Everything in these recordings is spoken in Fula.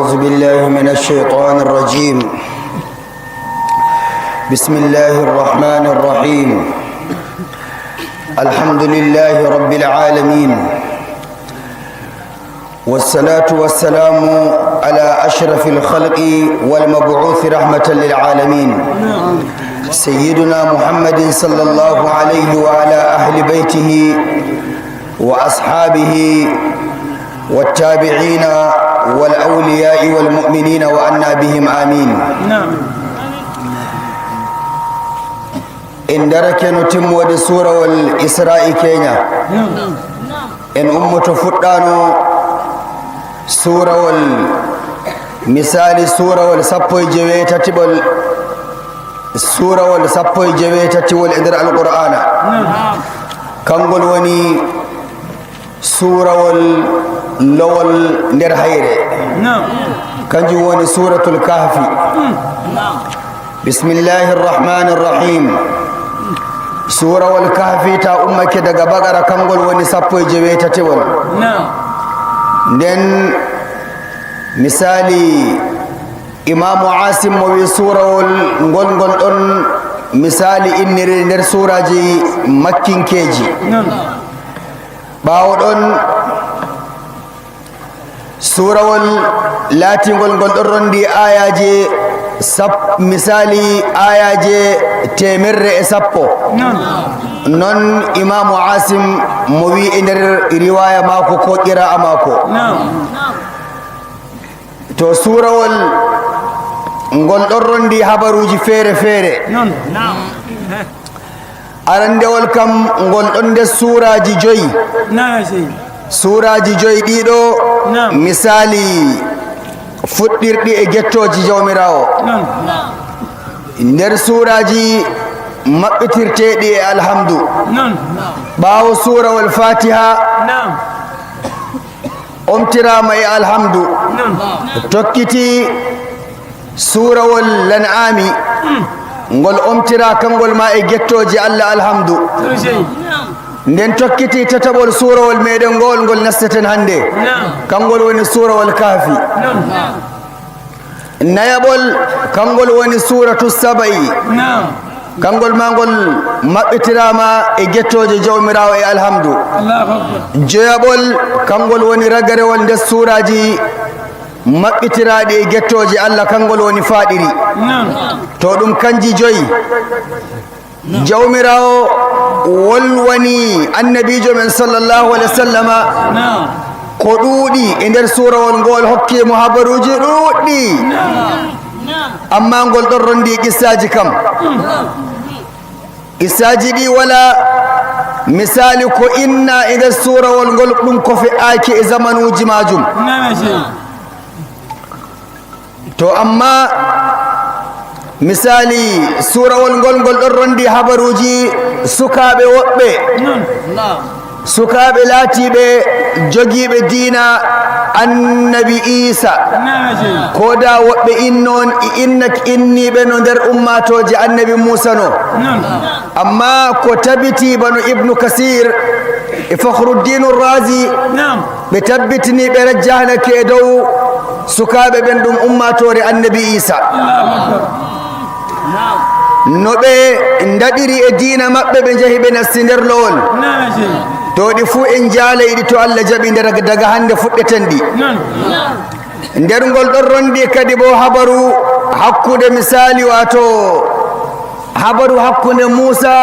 أعوذ بالله من الشيطان الرجيم. بسم الله الرحمن الرحيم. الحمد لله رب العالمين، والصلاة والسلام على أشرف الخلق والمبعوث رحمة للعالمين سيدنا محمد صلى الله عليه وعلى أهل بيته وأصحابه والتابعين والأولياء والمؤمنين وأنا بهم آمين. إن درك نتم ود سورة والإسراء كينيا إن أمة فردانو سورة والمثال سورة والسبوي جويتا تبال سورة والسبوي جويتا تبال إدر القرآن كنقول وني سورة واللول نرهير كنجو وني سورة الكهف. بسم الله الرحمن الرحيم. سورة والكهف تا أمك دقا بقرة كنقول وني سبوي جويتا تبال nden misali imamu asim mo wi surawol ngol ɗon misali inniri nder suraji makkinkeji ɓawo ɗon surawol latingol ngol ɗon rondi ayaji misali ayaji 110 non imamu asim mo wi e nder riwaya mako ko qira'a mako to surawol ngol ɗon rondi habaruji feere feere arandewol kam ngol ɗon nder suraji joyi suraji joyi ɗiɗo misali fuɗɗirɗi e gettoji jawmirawo nder suraji maɓɓitirteɗi e alhamdu ɓawo surawol fatiha omtirama e alhamdu tokkiti surawol lan'ami ngol omtira kangol ma e gettoji allah alhamdu nden tokkiti tataɓol surawol meɗen ngol nasteten hande kangol woni surawol kafi nayaɓol kangol woni suratu saba'i kangol ma ngol maɓɓitirama e gettoje jawmirawo e alhamdu joyaɓol kangol woni ragarewol nder suraji maɓɓitiraɗi e gettoje allah kangol woni faɗiri to ɗum kanji joyi jawmirawo wolwani annabijo men sallllahu alih wa sallama ko ɗuuɗi e nder surawol ngol hokkimo habaruji ɗuɗɗi amma ngol ɗon rondi qissaji kam qissaji ɗi wala misali ko inna e nder surawol ngol ɗum ko fe'aki e zamanuji majum to amma misali surawol ngol ɗon rondi habaruji sukaɓe woɓɓe sukaɓe laatiɓe jogiiɓe diina annabi isa koda woɓɓe inniɓe no nder ummatoje annabi musa no amma ko tabiti bano ibnu kasir e fakhruddin razi ɓe tabbitini ɓe rajjahanake e dow sukaɓe ɓen ɗum ummatore annabi isa no ɓe daɗiri e diina maɓɓe ɓe jeehi ɓe nasti nder lowol to ɗi fuu en jaaleyɗi to allah jaɓi nder daga hande fuɗɗeten ɗi nder ngol ɗon rondi kadi bo habaru hakkude misali wato habaru hakkude musa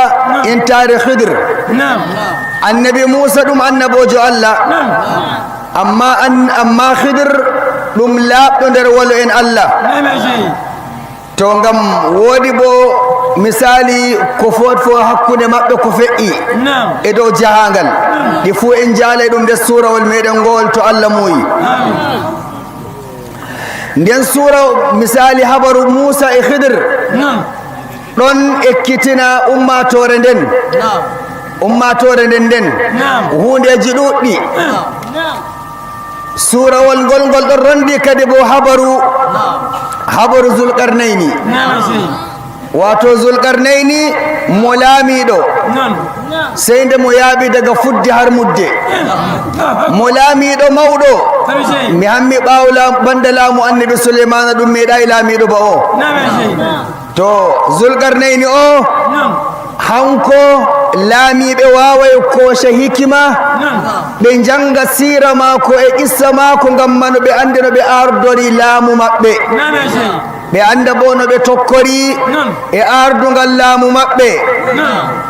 entare khidr annabi musa ɗum annabojo allah amma khidr ɗum laaɓɗo nder walo en allah to ngam woodi bo misali ko fot fo hakkude maɓɓe ko feƴƴi e dow jahangal ɗi fuu en jaalay ɗum nder surawol meɗen ngol to allah muuyi nden sura misali habaru musa e khidr ɗon ekkitina ummatore nden hundeji ɗuɗɗi surawol ngol ɗon rondi kadi bo habaru zulqarnayni wato Zulkarnaini mo laamiɗo sey nde mo yaaɓi daga fudde har mudde mo laamiɗo mawɗo mi hammi ɓaawo banda laamu annabi Souleymana ɗum meeɗayi laamiɗo ba o to Zulkarnaini o hanko laamiɓe waaway koosha hikima ɓe janga siira maako e qissa maako ngam mano ɓe ande no ɓe ardori laamu maɓɓe ɓe anda bo no ɓe tokkori e ardungal laamu maɓɓe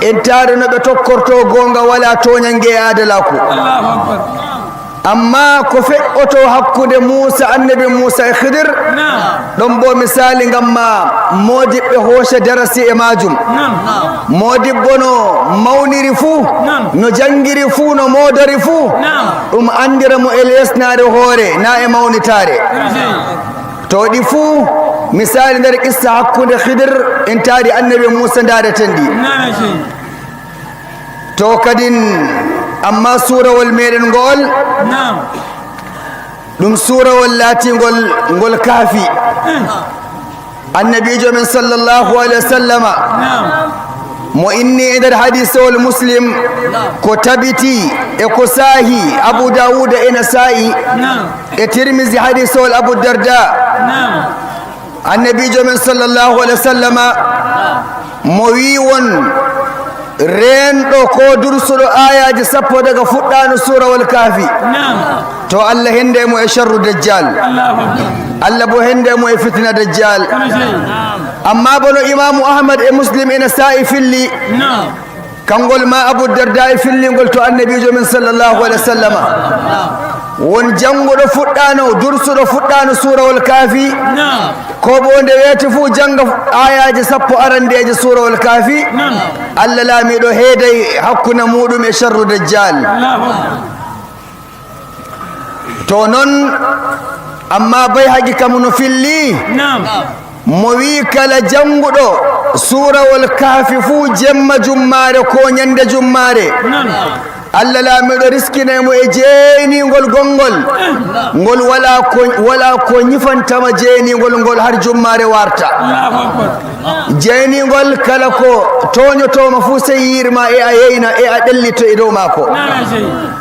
entare no ɓe tokkorto gonga wala toñange e adalaku amma ko fe'oto hakkude Musa annabi Musa e Khidir ɗon bo misali ngam ma modiɓɓe hoosha darasi e majum modibbo no mawniri fuu no jangiri fuu no modori fuu ɗum andira mo e lesnare hoore na e mawnitare to ɗi fuu misali nder qissa hakkude Khidir en taari annabi Musa ndaareten ɗi to kadin amma surawol meɗen ngol ɗum surawol laatingol ngol kaafi annabijo men sallallahu alaihi wasallama mo inni e nder hadisewol Muslim ko tabiti e ko saahi Abu Dawud e Nasa'i e Tirmizi hadisewol Abu Darda annabijo men sallallahu alaihi wasallama mo wi won renɗo ko dursuɗo ayaji 10 daga fuɗɗano surawol kaafi to Allah hende mo e sharru dajjal Allah bo hende mo e fitna dajjal amma bono imamu Ahmad e Muslim e Nasa'i filli kangol ma Abu Darda e fillingol to annabijo men sallallahu alaihi wasallama won janguɗo fuɗɗano dursuɗo fuɗɗano surawol kaafi ko bo nde weeti fuu janga ayaji 10 arandeji surawol kaafi Allah laamiɗo heeday hakkuna muɗum e sharru dajjal to non amma bay haqi kam no filli mo wi kala janguɗo surawol kaafi fuu jemma jummare ko ñande jummare Allah laamiɗo riskinaymo e jeeningol gongol ngol wala ko ñifantama jeeningol ngol har jummare warta jeeningol kala ko toñotoma fuu sey yirma e a yeyna e a ɗellito e dow maako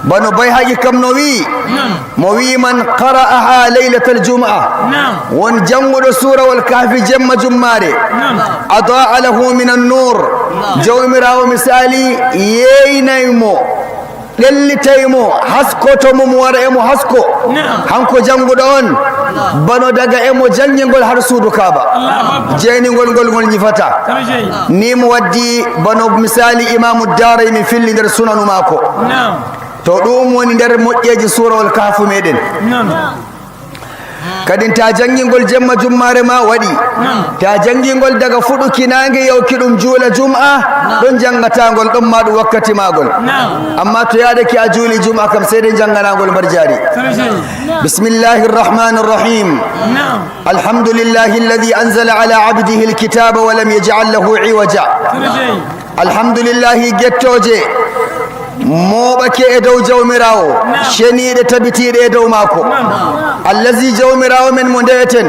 bano bay haji kam no wi mo wi man qara'aha laylatal jum'a won janguɗo surawol kaafi jemma jummare adaa lahu min an-nur jawmirawo misali yeynaymo ɗellitaymo haskotomo mo wara emo hasko hanko janguɗo on bano daga emo jangingol har suudu Kaaba jeeningol ngol ñifata ni mo waddi bano misali imamu Daraymi filli nder sunanu maako to ɗum woni nder moƴƴeji surawol kaafu meɗen kadin ta jangingol jemma jummare ma waɗi ta jangingol daga fuɗuki nange yawki ɗum juula jum'a ɗon jangatagol ɗon ma ɗum wakkati magol amma to yaadake a juuli jum'a kam sey ɗen janganagol mbar jaari bismillahi rrahmani rrahim alhamdulillahi alladi anzala ala abdihi alkitaba wa lam yaj'al lahu iwaja alhamdulillahi gettoje moɓake e dow jawmirawo sheniɗe tabitiɗe e dow maako allazi jawmirawo men mo ndeweten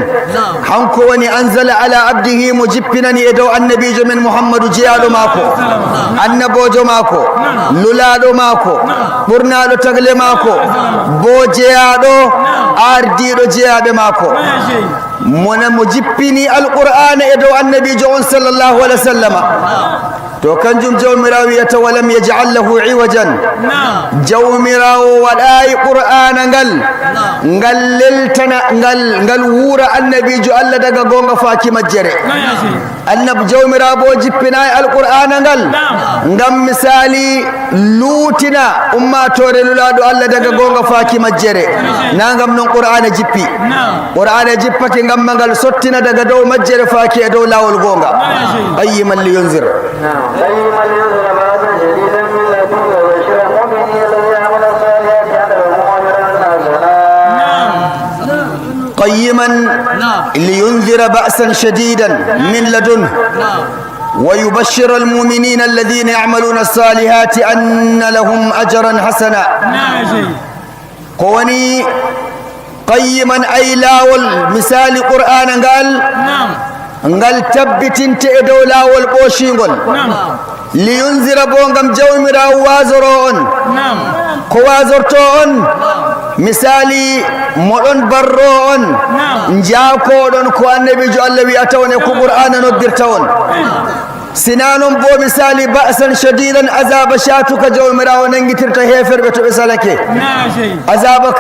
hanko woni anzala ala abdihi mo jippinani e dow annabijo men Muhammadu jeyaɗo maako annabojo maako lulaɗo maako ɓurnaɗo tagle maako bo jeyaɗo ardiɗo jeyaɓe maako mona mo jippini alqur'ana e dow annabijo on sallallahu alaihi wa sallama to kanjum jawmirawo wiyata walam yaj'al lahu iwajan jawmirawo waɗayi qur'ana ngal leltana ngal wuura annabijo Allah daga gonga faaki majjere annab jawmirawo bo jippinayi alqur'ana ngal ngam misali luutina ummatore lulaɗo Allah daga gonga faaki majjere na ngam non qur'ana jippi qur'ana jippake ngam ngal sottina daga dow majjere faaki e dow lawol gonga ayyiman li yunzir قيما لينذر بأسا شديدا من لدنه ويبشر المؤمنين الذين يعملون الصالحات أن لهم أجرا حسنا قواني قيما أي لاول مثال قرآن قال ngal tabbitinte e dow laawol ɓooshingol liyunzira bo ngam jawmirawo wasoro on ko wasorto on misali moɗon barro on jaakoɗon ko annabijo Allah wi'ata on e ko qur'ana noddirta on sina non bo misali ba'san shadidan azaba shatuka jawmirawo nangitirta heferɓe to ɓe salake azaba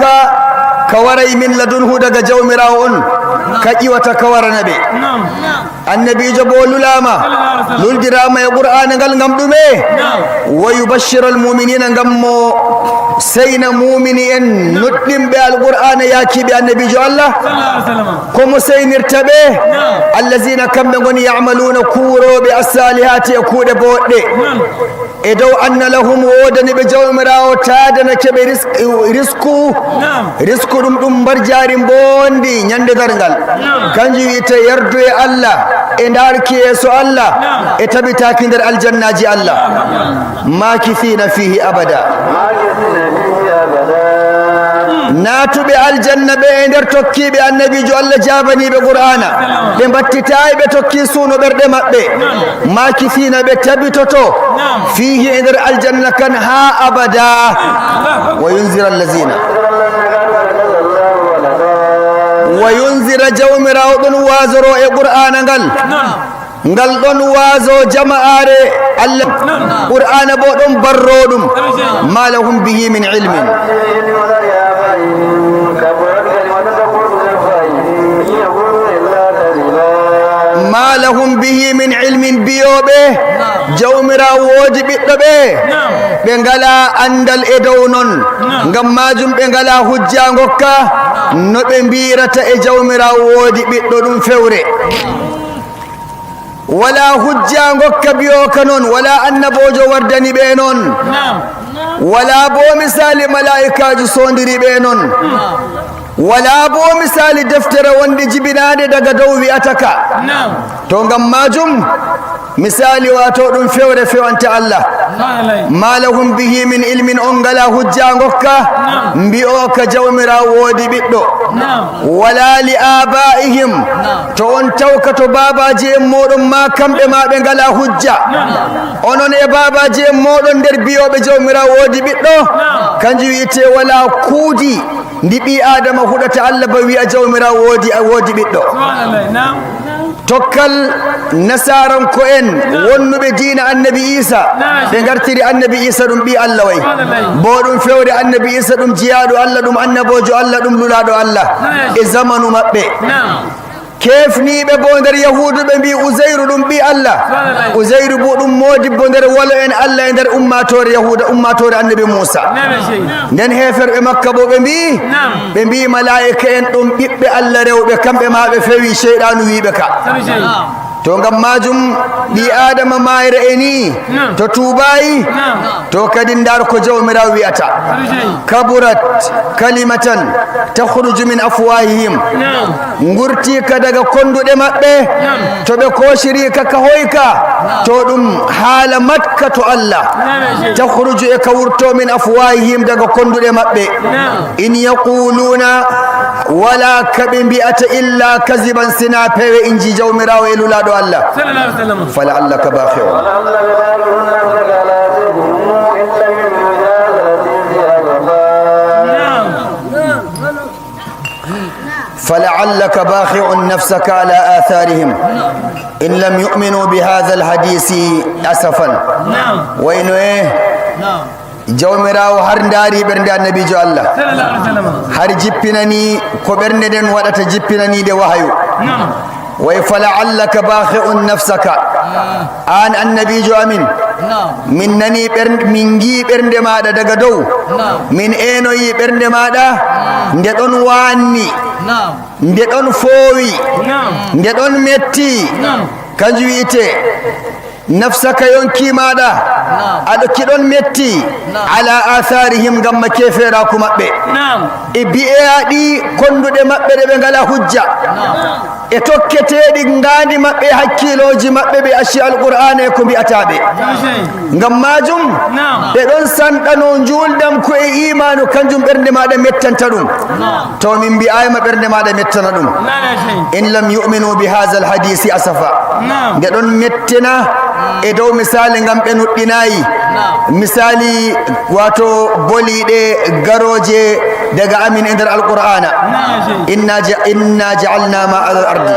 ka waray min ladunhu daga jawmirawo on ka ƴiwata ka warana ɓe annabijo bo lulama luldirama e qur'ana ngal ngam ɗume wa yubashshira almuminina ngam mo seyna mumini en nuɗɗinɓe alqur'ana yakiɓe annabijo Allah komo seynirta ɓe allazina kamɓe goni yamaluna kuuroɓe assalihati e kuuɗe boɗɗe e dow anna lahum wodani ɓe jawmirawo tadana keɓe risku ɗum mbar jari bondi ñande dargal kanjum wiyete yardu e Allah e darki yeeso Allah e tabitaki nder aljannaji Allah makithina fihi abada naatuɓe aljanna ɓe e nder tokkiɓe annabijo Allah jabaniɓe qur'ana ɓe battitayi ɓe tokki suuno ɓerɗe maɓɓe makithina ɓe tabitoto fihi e nder aljanna kan ha abada wa yunzira allazina wa yunzira jawmirawo ɗon wasoro e qur'ana ngal ɗon waaso jama'are Allah qur'ana bo ɗon barro ɗum ma lahum bihi min ilmin ma lahum bihi min ilmin biyoɓe jawmirawo woodi ɓiɗɗo ɓe ngala andal e dow non ngam majum ɓe ngala hujja gokka no ɓe mbirata e jawmirawo woodi ɓiɗɗo ɗum fewre wala hujja gokka biyoka noon wala annabojo wardani ɓe noon wala bo misali malaikaji sondiri ɓe noon wala bo misali deftere wonde jibinade daga dow wi'ataka to ngam majum misali wato ɗum fewre fewanta Allah ma lahum bihi min ilmin on ngala hujja gokka mbi'o ka jawmirawo woodi ɓiɗɗo wala li abaihim to on tawka to babaji en moɗon ma kamɓe ma ɓe ngala hujja onon e babaji en moɗon nder biyoɓe jawmirawo woodi ɓiɗɗo kanjum wiyete wala kuudi ndi ɓi adama huɗata Allah ba wi'a jawmirawo woodi ɓiɗɗo tokkal nasaranko en wonnuɓe diina annabi isa ɓe gartiri annabi isa ɗum ɓi Allah way bo ɗum fewre annabi isa ɗum jiyaɗo Allah ɗum annabojo Allah ɗum lulaɗo Allah e zamanu maɓɓe kefniɓe bo nder yahudu ɓe mbi useyru ɗum ɓi Allah useyru bo ɗum modibbo nder walo en Allah e nder ummatore yahuda ummatore annabi Musa nden heferɓe makka bo ɓe mbi malaika en ɗum ɓiɓɓe Allah rewɓe kamɓe ma ɓe fewi cheyɗanu wiɓe ka to ngam majum ɓi adama mayre e ni to tubayi to kadi ndar ko jawmirawo wi'ata kaburat kalimatan takhruju min afwahihim ngurti ka daga konduɗe maɓɓe to ɓe koshiri ka hoyka to ɗum haala matka to Allah takhruju e ka wurto min afwahihim daga konduɗe maɓɓe in yaquluna wala kaɓe mbi'ata illa kaziban sina pewe inji jawmirawo e lulaɗo Allah fala'allaka bakhi'un فلعلك باخع نفسك على آثارهم إن لم يؤمنوا بهذا الحديث أسفا وإنه jawmirawo har ndaari ɓernde annabijo Allah har jippinani ko ɓernde nden waɗata jippinanide wahayu way fala'allaka bakhi'un nafsaka an annabijo amin min nani min gi ɓernde maɗa daga dow min enoyi ɓernde maɗa nde ɗon wanni nde ɗon foowi nde ɗon metti kanjum wiyete nafsaka yonki maɗa aɗa kiɗon metti ala atharihim gamma keferaku maɓɓe e bi'eyaɗi konduɗe maɓɓe ɗe ɓe ngala hujja e tokketeɗi ngandi maɓɓe hakkiloji maɓɓe ɓe acci alqur'ana e ko mbi'ataɓe ngam majum ɓe ɗon sanɗano juldam ko e imanu kanjum ɓernde maɗa mettanta ɗum to min mbiyayma ɓernde maɗa mettana ɗum in lam yuminu bi hadha alhadisi asafa nde ɗon mettina e dow misali ngam ɓe nuɗɗinayi misali wato boliɗe garoje daga amin e nder alqur'ana inna ja'alna ma ala al-ardi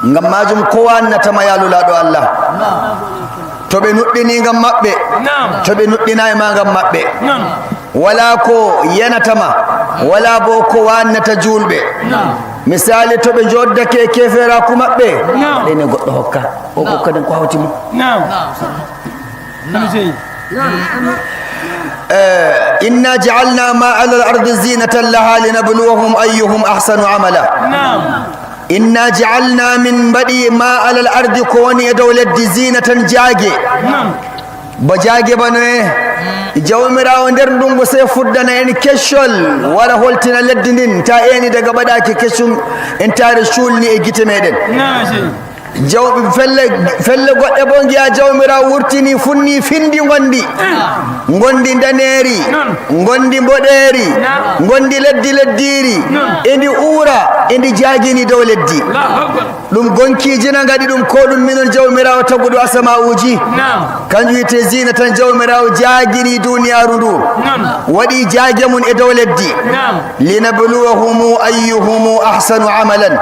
ngam majum ko wannatama yalulaɗo Allah to ɓe nuɗɗini ngam maɓɓe to ɓe nuɗɗinayi ma ngam maɓɓe wala ko yanatama wala bo ko wannata julɓe misali to ɓe joddake keferaku maɓɓe ɗene goɗɗo hokka o hokkaden ko hawti mum inna ja'alna ma ala al-ardi zinatan laha linabluwahum ayyuhum ahsanu amala inna ja'alna min baɗi ma ala al-ardi ko woni e dow leddi zinatan jaage ba jaage banoe jawmirawo nder ndungu sey fuddana en keccol wara holtina leddi ndin ta eni daga baɗaki keccum en taare cuulni e gite meɗen felle goɗɗe bo giya jawmirawo wurtini funni findi gondi daneri gondi mboɗeri gondi leddiri endi uura endi jagini dow leddi ɗum gonkijina gaɗi ɗum ko ɗum minon jawmirawo taguɗo asama'uji kanjum wiyete zina tan jawmirawo jagini duniyaru ndu waɗi jage mum e dow leddi linabluwahumu ayyuhumu ahsanu amalan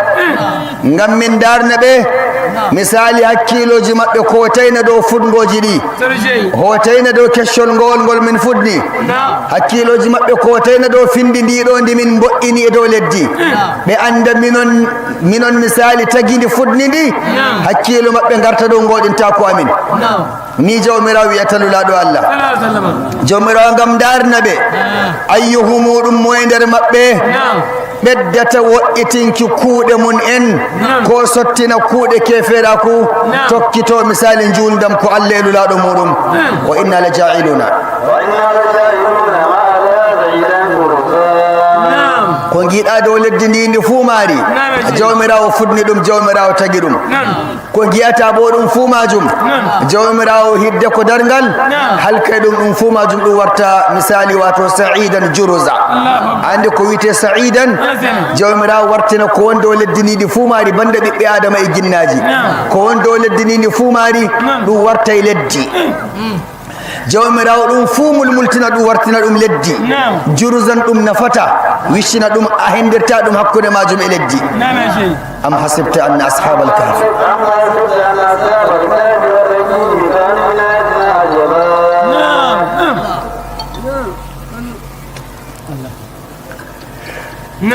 ngam min darna ɓe misali hakkiloji maɓɓe hotayna dow fudgoji ɗi hotayna dow keccol ngol min fudni hakkiloji maɓɓe hotayna dow findi ndiɗo ndi min mbo'ini e dow leddi ɓe anda minon misali tagidi fudni ndi hakkilo maɓɓe garta dow goɗinta ko amin ni jawmirawo wiyata lulaɗo Allah jawmirawo ngam darna ɓe ayyuhumu ɗum moye nder maɓɓe ɓeddata woɗɗitinki kuuɗe mun en ko sottina kuuɗe keferaku tokkito misali juldam ko Allah e lulaɗo muɗum wa inna la ja'iluna ko giɗa dow leddi ndi fuu maari jawmirawo fudni ɗum jawmirawo tagi ɗum ko giyata bo ɗum fuu majum jawmirawo hidde ko dargal halkay ɗum fuu majum ɗum warta misali wato sa'idan juruza ande ko wiyete sa'idan jawmirawo wartina ko won dow leddi ndi fuu maari banda ɓiɓɓe adama e jinnaji ko won dow leddi ndi fuu maari ɗum warta e leddi jawmirawo ɗum fuu mulmultina ɗum wartina ɗum leddi juruzan ɗum nafata wiccina ɗum a hendirta ɗum hakkude majum e leddi am hasibta anna ashab al-kahfi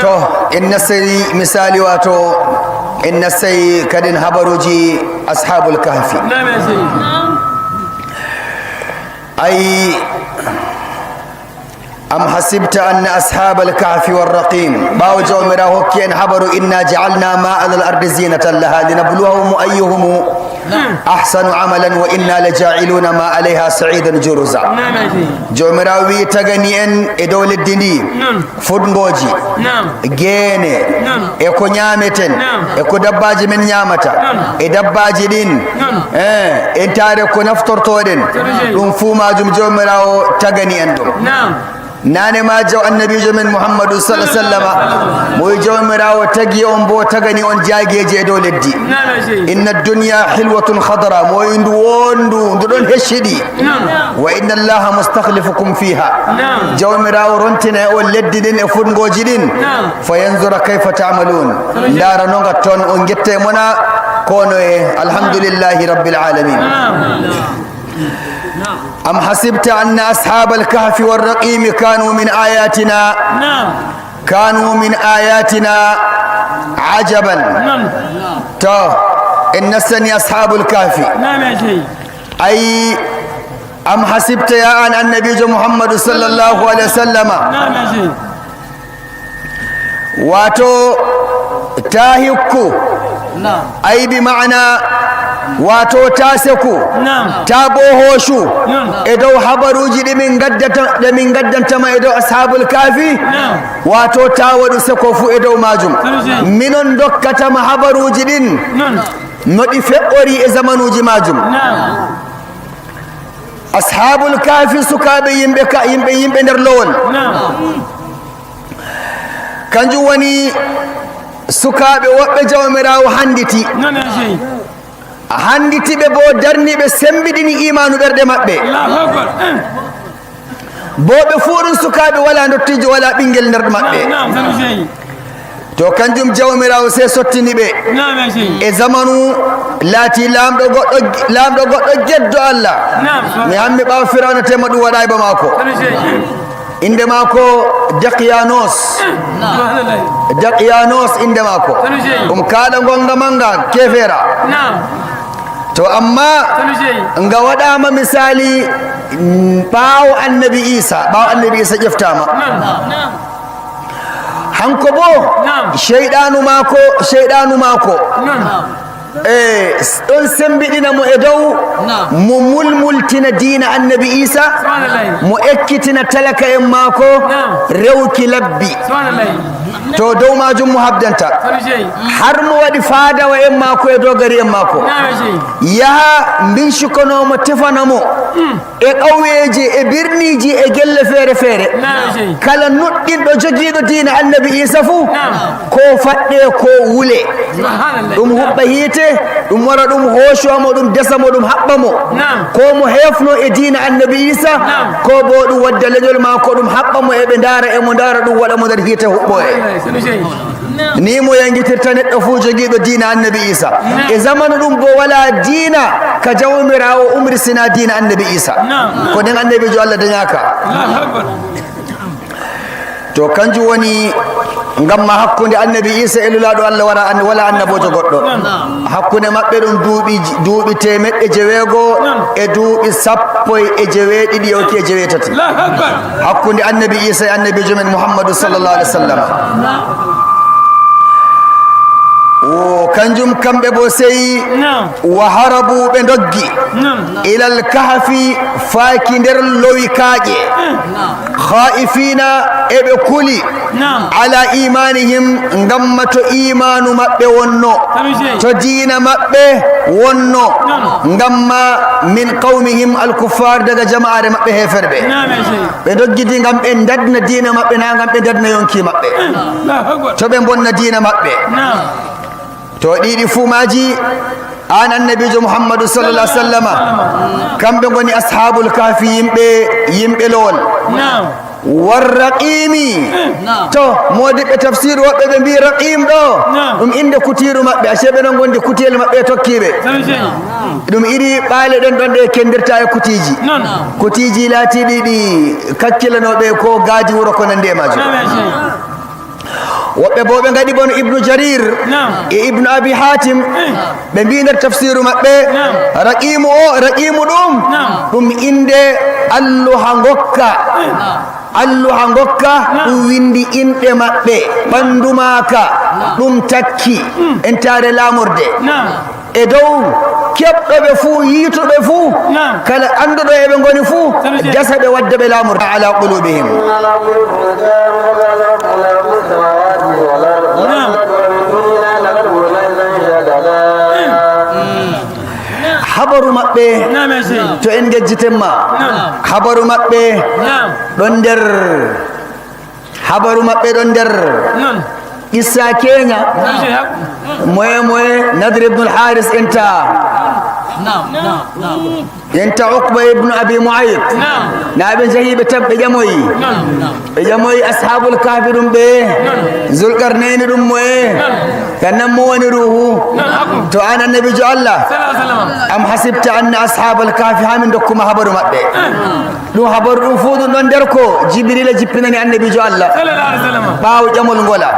to en nasari misali wato en nasai kadin habaruji ashabul kahfi أي أم حسبت أن أصحاب الكهف والرقيم باو جومرا هوكين حبروا إنا جعلنا ما على الأرض زينة لها لنبلوهم أيهم أحسن عملا وإنا لجاعلون ما عليها سعيدا جرزا جومرا وي تغنيين إدول الديني فدنغوجي جيني إكو نيامتن إكو دباجي من نيامتا إدباجي دين إنتاري كو نفتر تودن لنفوما جومرا تغنيين nane ma jaw annabijo men muhammadu sallallahu alaihi wasallam mo jawmirawo tagi on bo tagani on jaageje do leddi inna ad-dunya hilwatun khadra mo indu wondu don heshidi wa inna allaha mustakhlifukum fiha jawmirawo rontina on leddi din e fungoji din fa yanzura kayfa ta'malun dara nonga ton on gette mona kono e alhamdulillahi rabbil alamin أم حسبت أن أصحاب الكهف والرقيم كانوا من آياتنا عجبا إن سني أصحاب الكهف أي أم حسبت يا أن النبي محمد صلى الله عليه وسلم واتو تاهيكو أي بمعنى واتو تاسكو تابو هوشو إدو حبروجي لمن قدن تما إدو أصحاب الكافي واتو تاودو سكوفو إدو ماجم منون دكا تما حبروجي لن نودي فقوري إزمانوجي ماجم أصحاب الكافي سكابي يمبي نرلون kanju woni sukaɓe woɓɓe jawmirawo handiti ɓe bo darniɓe sembiɗini imanu ɓerɗe maɓɓe bo ɓe fuu ɗum sukaɓe wala dottijo wala ɓinguel nder maɓɓe to kanjum jawmirawo se sottini ɓe e zamanu laati lamɗo goɗɗo jeddo Allah mi hammi ɓawa firawna tema ɗum waɗa ba mako inde mako Daqiyanos inde mako kaɗa gonga manga kefera to amma nga waɗama misali ɓawo annabi isa ƴeftama hanko bo sheyɗanu mako ɗon sembiɗina mo e dow mo mulmultina diina annabi isa mo ekkitina talaka en maako rewki labbi to dow majum mo habdanta har mo waɗi faadawa en maako e dogari en maako yaha mbinsukonomo tefanamo e ƙaweji e birniji e gelle feere feere kala nuɗɗinɗo jogiiɗo diina annabi isa fuu ko faɗɗe ko wule ɗum huɓɓa hiite ɗum wara ɗum hooshuwamo ɗum desamo ɗum haɓɓamo ko mo hefno e diina annabi isa ko bo ɗum wadda leñol ma ko ɗum haɓɓamo eɓe ndaara emo ndaara ɗum waɗa mo nder hiite huɓɓo ni mo yangitirta neɗɗo fuu jogiiɗo diina annabi isa e zamanu ɗum bo wala diina ka jawmirawo umrisina diina annabi isa ko nden annabijo Allah dañaka to kanjum woni ngamma hakkunde annabi isa e lulaɗo Allah wala annabojo goɗɗo hakkunde maɓɓe ɗum duuɓi temeɗɗe 6 e duuɓi 17 yawti e 9 hakkunde annabi isa e annabijo men Muhammadu sallallahu alaihi wasallam kanjum kamɓe bo sey wa harabu ɓe doggi ilal kahfi faaki nder lowi kaaƴe khaifina eɓe kuli ala imanihim ngamma to imanu maɓɓe wonno to diina maɓɓe wonno ngamma min qawmihim alkuffar daga jama'are maɓɓe heferɓe ɓe doggidi ngam ɓe dadna diina maɓɓe na ngam ɓe dadna yonki maɓɓe to ɓe bonna diina maɓɓe to ɗiɗi fuu maji an annabijo Muhammadu sallallahu alaihi wasallama kamɓe goni ashabul kafi yimɓe lowol warraqimi to modiɓɓe tafsir woɓɓe ɓe mbi raqim ɗo ɗum inde kutiru maɓɓe ace ɓe non gondi kutiyel maɓɓe tokkiɓe ɗum iri ɓaale ɗen ɗon ɗe kendirta e kutiji laatiɗi ɗi kakkilanoɓe ko gaadi wuro ko nande majum woɓɓe bo ɓe gaɗi bono ibnu jarir e ibnu abi hatim ɓe mbi nder tafsiru maɓɓe raqimu ɗum inde alluha ngokka ɗum windi inɗe maɓɓe ɓandu maka ɗum takki entare lamurde e dow keɓɗoɓe fuu yiituɓe fuu kala anduɗo eɓe goni fuu dasa ɓe wadda ɓe lamurde ala qulubihim habaru maɓɓe to en gejjitenma habaru maɓɓe ɗon nder issa kenya moye Nadr ibn al-Haris enta Uqba ibn Abi Mu'ayt na ɓe jahi ɓe tabɓe ƴamoyi ashabul kahfi ɗum ɓe Zulkarnaini ɗum moye kannan mo woni ruhu to an annabijo Allah am hasibta anna ashabal kahfi hamin dokkuma habaru maɓɓe ɗum habaru ɗum fuu ɗum ɗon nder ko Jibrila jippinani annabijo Allah ɓaawo ƴamol ngola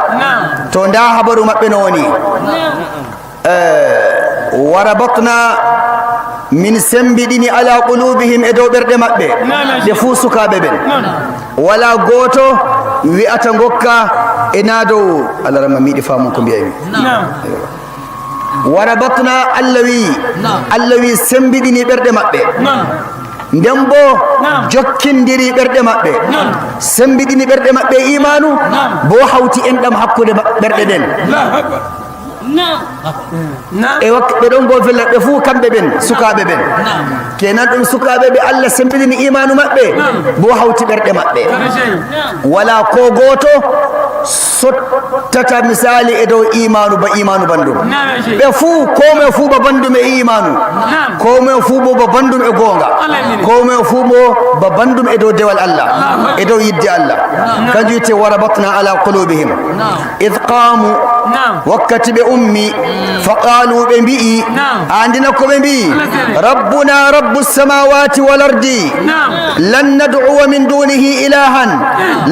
to nda habaru maɓɓe no woni warabatna min sembiɗini ala qulubihim e dow ɓerɗe maɓɓe ɓe fuu sukaɓe ɓen wala goto wi'ata gokka e na dow Allah rama miɗi famon ko mbiyami وربطنا اللوي سمبدني برد مبه ndembo jokkindiri berde mabbe sembidini berde mabbe imanu bo hawti en dam hakkude berde den e wakbe don bo fella be fu kambe ben sukabe ben kenan dum sukabe be Allah sembidini imanu mabbe bo hawti berde mabbe wala ko goto sottata misali e dow imanu ba imanu bandum be fu kome fu ba bandum e imanu kome fu bo ba bandum e gonga kome fu bo ba bandum e dow dewal Allah e dow yidde Allah kanjute warabatna ala qulubihim id qamu wakati be ummi faqalu be bi andina ko be bi rabbuna rabbus samawati wal ardi lan nad'u min dunihi ilahan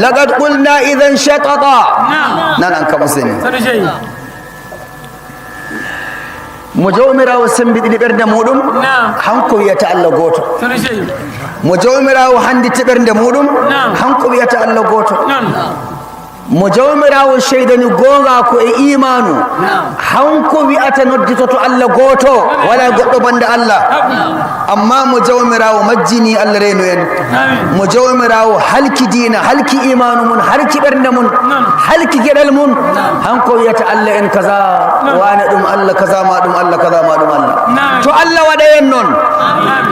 laqad qulna idhan shatata nan ka museni mo jawmirawo sembidini berde mudum hanko wiyata Allah goto mo jawmirawo handiti berde mudum hanko wiyata Allah goto mo jawmirawo shaydani gonga ko e imanu hanko wi'ata nodditoto Allah goto wala goddo banda Allah amma mo jawmirawo majjini Allah reno en mo jawmirawo halki dina halki imanu mun halki bernde mun halki gedal mun hanko wi'ata Allah en kaza wana dum Allah kaza ma dum Allah kaza ma dum Allah to Allah wada en non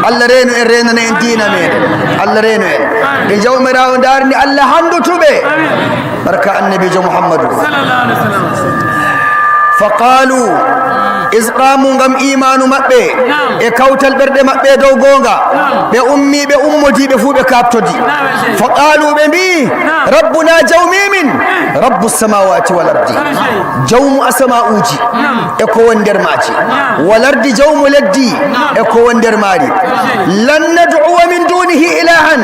Allah reno en renana en dina men Allah reno en be jawmirawo darni Allah handutube barka annabi Muhammad sallallahu alaihi wasallam faqalu iz qamu ngam imanu mabbe e kawtal berde mabbe dow gonga be ummi be ummoti be fu be kaptodi faqalu be bi rabbuna jawmimin rabbus samawati wal ardi jawmu asma'uji e ko wonder maci wal ardi jawmu laddi e ko wonder mari lan nad'u min dunihi ilahan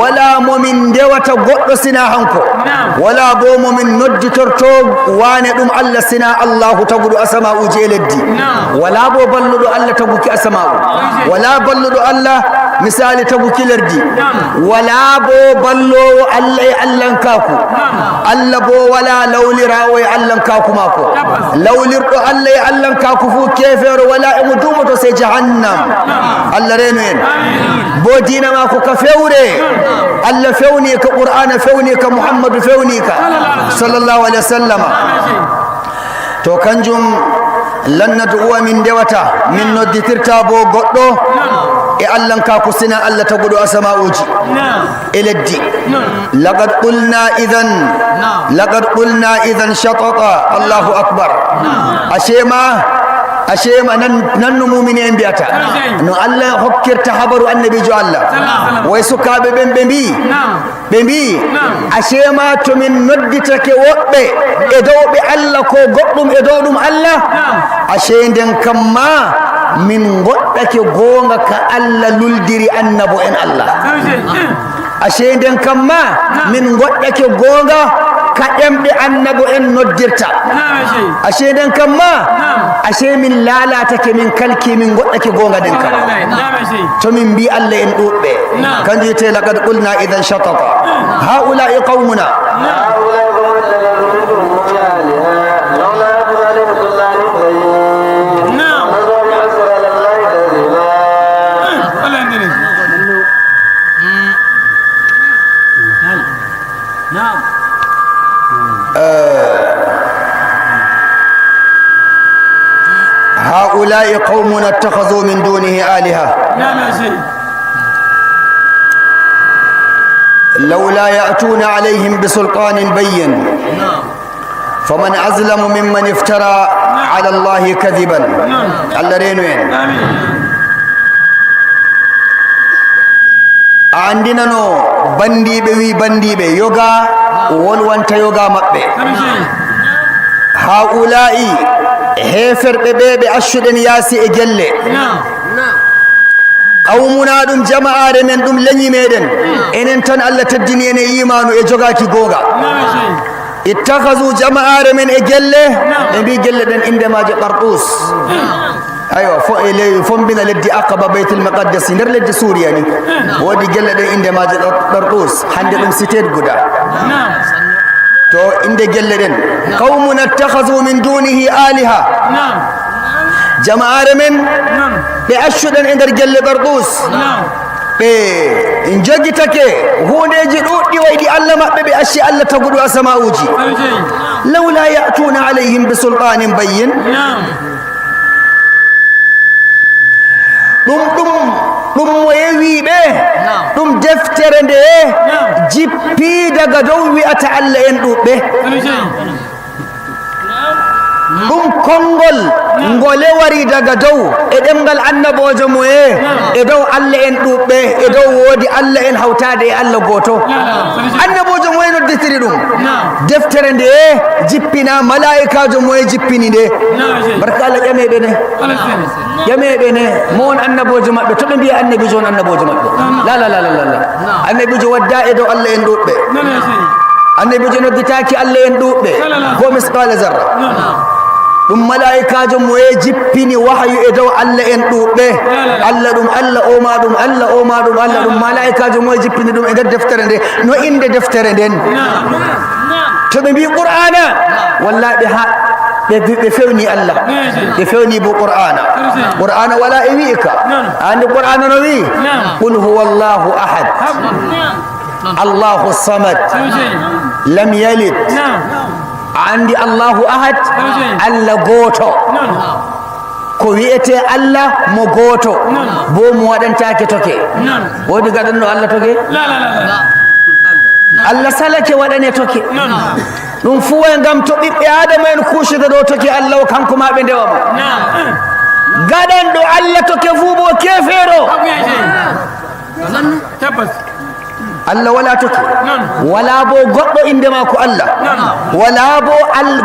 wala mu'min dewata goddo sina hanko wala bo mu'min nodditorto wane dum Allah sina Allah tagudu asma'uji laddi wala bo balludo Allah taguki asma'u wala balludo Allah misali taguki laddi wala bo ballo Allah Allah kaku Allah bo wala lawlirawo Allah kaku mako lawlirdo Allah Allah kaku fu kefero wala mudumo to se jahannam Allah reno en bo dina mako ka fewre Allah fewni ka Qur'ana fewni ka Muhammad fewni ka sallallahu alaihi wasallam to kanjum lan nad'u min dewata min nodditirta bo goddo e Allah ka kusina Allah tagudo asma'uji eleddi laqad qulna idhan shatata Allahu akbar ashema nan mu'mini en biata no Allah hokkirta habaru annabi jo Allah way sukabe ben be bi ashema to min nodditake wobbe e dowbe Allah ko goddum e dowdum Allah ashe den kamma min goddake gonga ka Allah luldiri annabo en Allah ashe den kamma min goddake gonga ka dembe annabo en noddirta ashe den kamma ashe min lalatake min kalki min goddake gonga den kam to min bi Allah en dubbe kanji te laqad qulna idan shatata haula qaumuna هؤلاء قومنا اتخذوا من دونه آلهة لولا يأتون عليهم بسلطان بين فمن أظلم ممن افترى على الله كذبا الله رينوين عندنا نو بندي بي يوغا والوانتا يوغا مبه هؤلاء هيفر بيبي أشدن ياسي إجلي قومنا دم جماعة من دم لني ميدن إن انتن الله تدينين إيمانو إجوغاكي غوغا اتخذوا جماعة من إجلي نبي جلدن عندما جاء قرطوس ايوه فم بنا لدي أقبى بيت المقدس نر لدي سوريا يعني ودي جلدن عندما جاء قرطوس حندهم ستير غدا تو inde gelle den qaumun attakhazu min dunihi alaha جماعة من بأشهد إن درجل برضوس إن جاكتك هو نجد أودي ويدي الله ما بأشياء الله تقول وسماوجي لولا يأتون عليهم بسلطان بين ɗum mo yewi ɓe ɗum deftere nde jippi daga dow wi'ata Allah en ɗuɓɓe ɗum konngol ngole wari daga dow e ɗemgal annabojo mo e dow Allah en ɗuɓɓe e dow woodi Allah en hawtade e Allah goto annabojo mo nodditiri ɗum deftere nde jippina malaikajo mo jippini nde barka Allah ƴameɓe ne ƴameɓe ne mo won annabojo maɓɓe to ɓe mbiya annabijo on annabojo maɓɓe la annabijo wadda e dow Allah en ɗuɓɓe annabijo nodditaki Allah en ɗuɓɓe ko misqala zarra ɗum malaikajo mo jippini wahyu e dow Allah en ɗuɓɓe Allah ɗum Allah oma ɗum Allah oma ɗum Allah ɗum malaikajo mo jippini ɗum e nder deftere nde no inde deftere nden to ɓe mbi qur'ana wallahi ɓe fewni Allah ɓe fewni bo qur'ana wala e wi'ika andi qur'ana no wi qul huwa Allahu ahad Allahu samad lam yalid andi Allahu ahad Allah goto ko wi'ete Allah mo goto bo mo waɗantake toke wodi gaɗanno Allah toke Allah salake waɗane toke ɗum fu e ngam to ɓiɓɓe adama en kuucide ɗo toke Allah o kanko ma ɓe ndewa mo gaɗanɗo Allah toke fu bo kefeero Allah wala toke wala bo goɗɗo indema ko Allah wala bo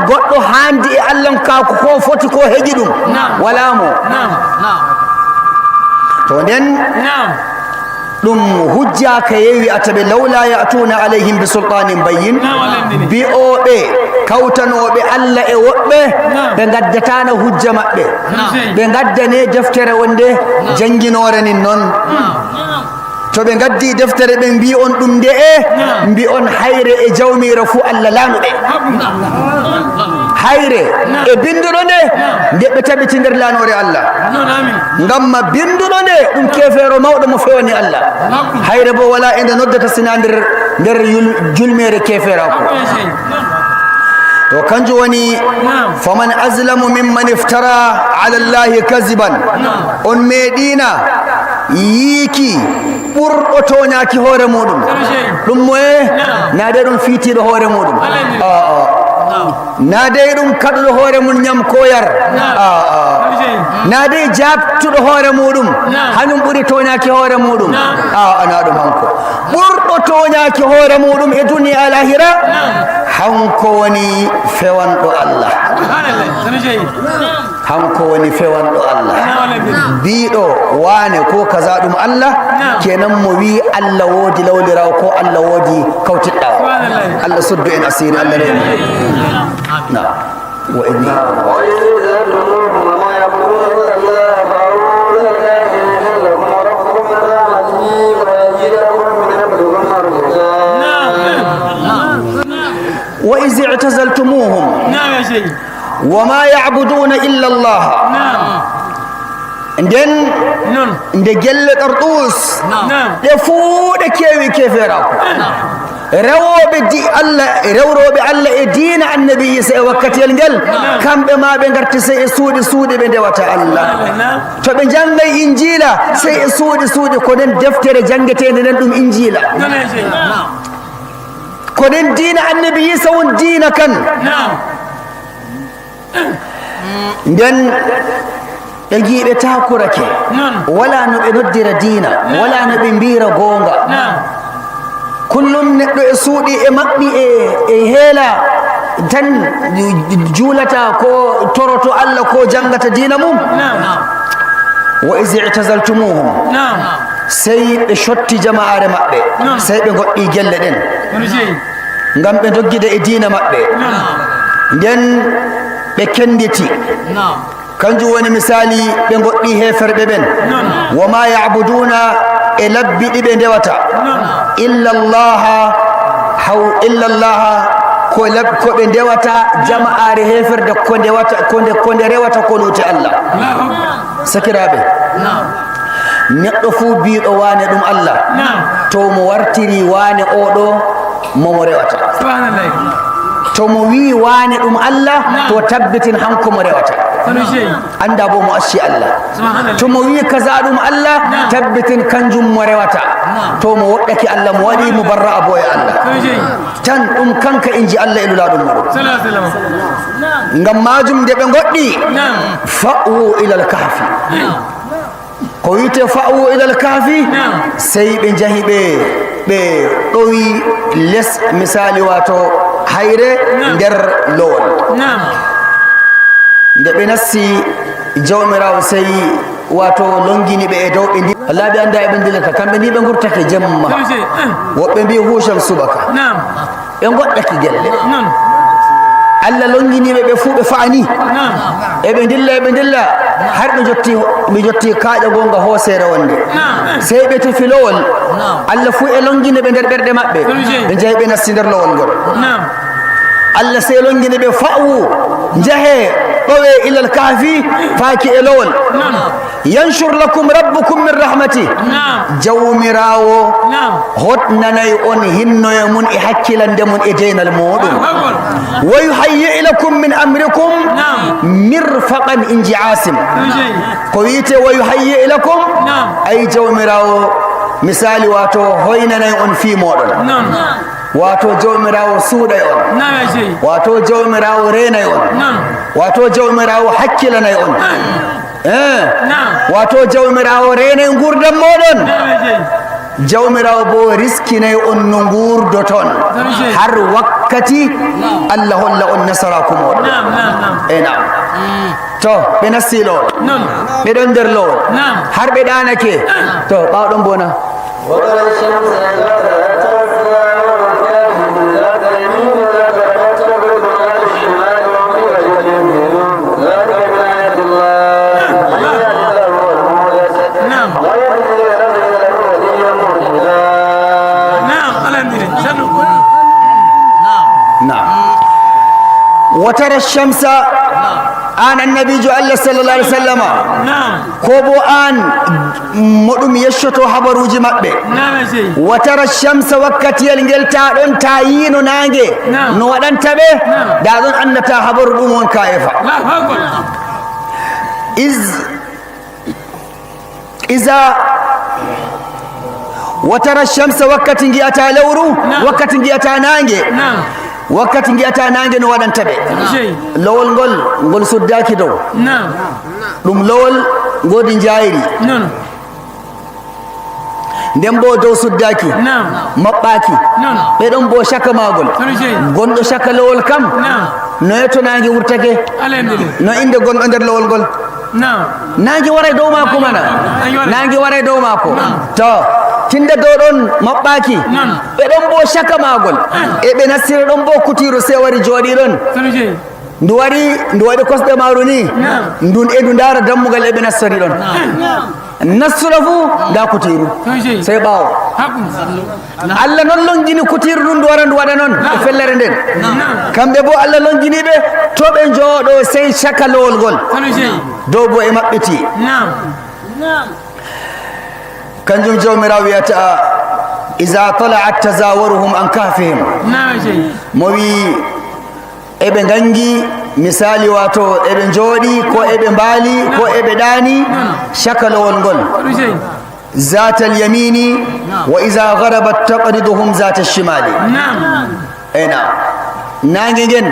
goɗɗo handi e Allah ka ko foti ko heƴi ɗum wala mo to nden ɗum hujja ka yewi ataɓe lawla ya'tuna alayhim bi sultanin bayyin bi'oɓe kawtanoɓe Allah e woɓɓe ɓe gaddatano hujja maɓɓe ɓe gaddane deftere wonde janginore nin noon to ɓe gaddi deftere ɓe mbi on ɗum nde mbi on hayre e jawmiro fu Allah laanuɓe hayre e binduɗo nde nde ɓe tabiti nder laanore Allah ngamma binduɗo nde ɗum kefeero mawɗo mo fewani Allah hayre bo wala e nde noddata sina nder julmere kefeerako to kanjum woni faman azlamu mimman iftara ala Allahi kaziban on meeɗina yiiki ɓurɗo toñaki hoore muɗum ɗum moye naade ɗum fiitiɗo hoore muɗum naade ɗum kaɗuɗo hoore mum ñam ko yar naade jabtuɗo hoore muɗum hañum ɓuri toñaki hoore muɗum ana ɗum hanko ɓurɗo toñaki hoore muɗum e duniya alahira hanko woni fewanɗo Allah hanko woni fewanɗo Allah biɗo wane ko kaza ɗum Allah kenan mo wi Allah woodi lawlirawo ko Allah woodi kawtiɗɗawo Allah suddu en asiri Allah reni na wa inni وإذ اعتزلتموهم وما يعبدون إلا الله nden nde gelle ɗarɗus ɗe fuu ɗe keewi kefeerako rewoɓe rewroɓe Allah e diina annabi Isa e wakkatiyel ngel kamɓe ma ɓe garti sey e suuɗi ɓe ndewata Allah to ɓe janggay injila sey e suuɗi ko nden deftere jangetede nden ɗum injila ko nden diina annabi Isa won diina kan nden ɓe giiɓe takurake wala no ɓe noddira diina wala no ɓe mbira goonga kullum neɗɗo e suuɗi e maɓɓi e heela tan juulata ko toroto Allah ko jangata diina mum wa is i'tazaltumuhum sey ɓe shotti jama'are maɓɓe sey ɓe goɗɗi gelle ɗen ngam ɓe doggida e diina maɓɓe nden ɓe kenditi kanjum woni misali ɓe goɗɗi heferɓe ɓen wama ya'buduna e labbi ɗi ɓe ndewata illa allaha ko ɓe ndewata jama'are heferde ko nde rewata ko luti Allah sakiraɓe neɗɗo fuu biiɗo wane ɗum Allah to mo wartiri wane oɗo momo rewata to mo wi wane ɗum Allah to tabbitin hanko mo rewata anda bo mo acci Allah to mo wi kaza ɗum Allah tabbitin kanjum mo rewata to mo woɗɗaki Allah mo waɗi mo barra abo e Allah tan ɗum kanka inji Allah e lula ɗum muɗum ngam majum nde ɓe goɗɗi fa'u ilal kahfi ko wiyete fa'u ilal kahfi sey ɓe jahi ɓe ɗowi les misali wato hayre nder lowol nde ɓe nassi jawmirawo sey wato longini ɓe e dow ɓe ndi Allah ɓe anda eɓe dilata kamɓe ni ɓe gurtake jemma woɓɓe mbi husham subaka ɓe goɗɗaki gelle Allah longiniɓe ɓe fuu ɓe fa'ani eɓe dilla har ɓe jotti kaaƴa gonga hoosere wonde sey ɓe tefi lowol Allah fuu e longini ɓe nder ɓerɗe maɓɓe ɓe jeehi ɓe nasti nder lowol ngol Allah sey longini ɓe fa'u jahe ɗowe ilal kahfi faaki e lowol yanshur lakum rabbukum min rahmati jawmirawo hotnanayi on hinnoye mun e hakkilande mun e deynal muɗum wa yuhayyi lakum min amrikum mirfaqan inji asim ko wiyete wa yuhayyi lakum ay jawmirawo misali wato hoynanayi on fi moɗon wato jawmirawo suuɗay on wato jawmirawo renay on wato jawmirawo hakkilanay on wato jawmirawo renay gurdam moɗon jawmirawo bo riskinay on no gurdoton har wakkati Allah holla on nasaraku moɗon nam to ɓe nasti lowol ɓe ɗon nder lowol har ɓe ɗanake to ɓawɗon bona وترى الشمس آن النبي الله صلى الله عليه وسلم كوبو آن مدوم يشتو حبروجي مكبه وترى الشمس وقتي الانجلتا دون تايينو نانجي نو ودان تبه دا دون انتا حبر دومون كايفا إذا وترى الشمس وقتي جياتا لورو وقتي جياتا نانجي wakkati ngiyata nange no waɗantaɓe lowol ngol suddaki dow ɗum lowol godi jayri nden bo dow suddaki maɓɓaki ɓeɗon bo chaka magol gonɗo chaka lowol kam no yetto nange wurtake no inde gonɗo nder lowol ngol nange waray dow mako mana nange waray dow mako to tinde dow ɗon maɓɓaki ɓe ɗon bo chaka magol e ɓe nassira ɗon bo kutiru se wari jooɗi ɗon ndu waɗi kosɗe maru ni ndu dara dammugal e ɓe nassori ɗon nassura fuu nda kutiru sey ɓawo Allah noon longini kutiru ɗum ndu wara ndu waɗa noon e fellere nden kamɓe bo Allah longiniɓe to ɓe jooɗo sey chaka lowol ngol dow bo e maɓɓiti kanjum jawmirawo wiyata iza tala'at tazawaruhum an kahfihim mo wi eɓe gangi misali wato eɓe jooɗi ko eɓe mbaali ko eɓe ɗaani chaka lowol ngol zata alyamini wa iza garabat taqriduhum zata alshimali ena nange ngen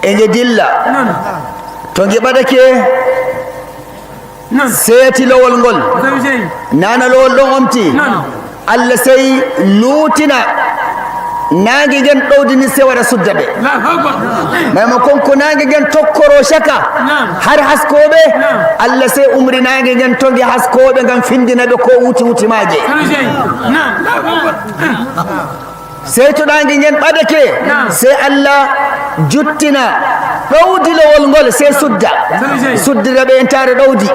enge dilla to nge ɓaɗake seeti lowol ngol nana lowol ɗon omti Allah sey luutina nange gen ɗowdini se waɗa sudda ɓe maimakon ko nange gen tokkoro chaka har haskoɓe Allah sey umri nange gen togi haskoɓe ngam findina ɓe ko wuti maje sey to nange gen ɓadake sey Allah juttina ɗowdi lowol ngol sey suddira ɓe entare ɗowdi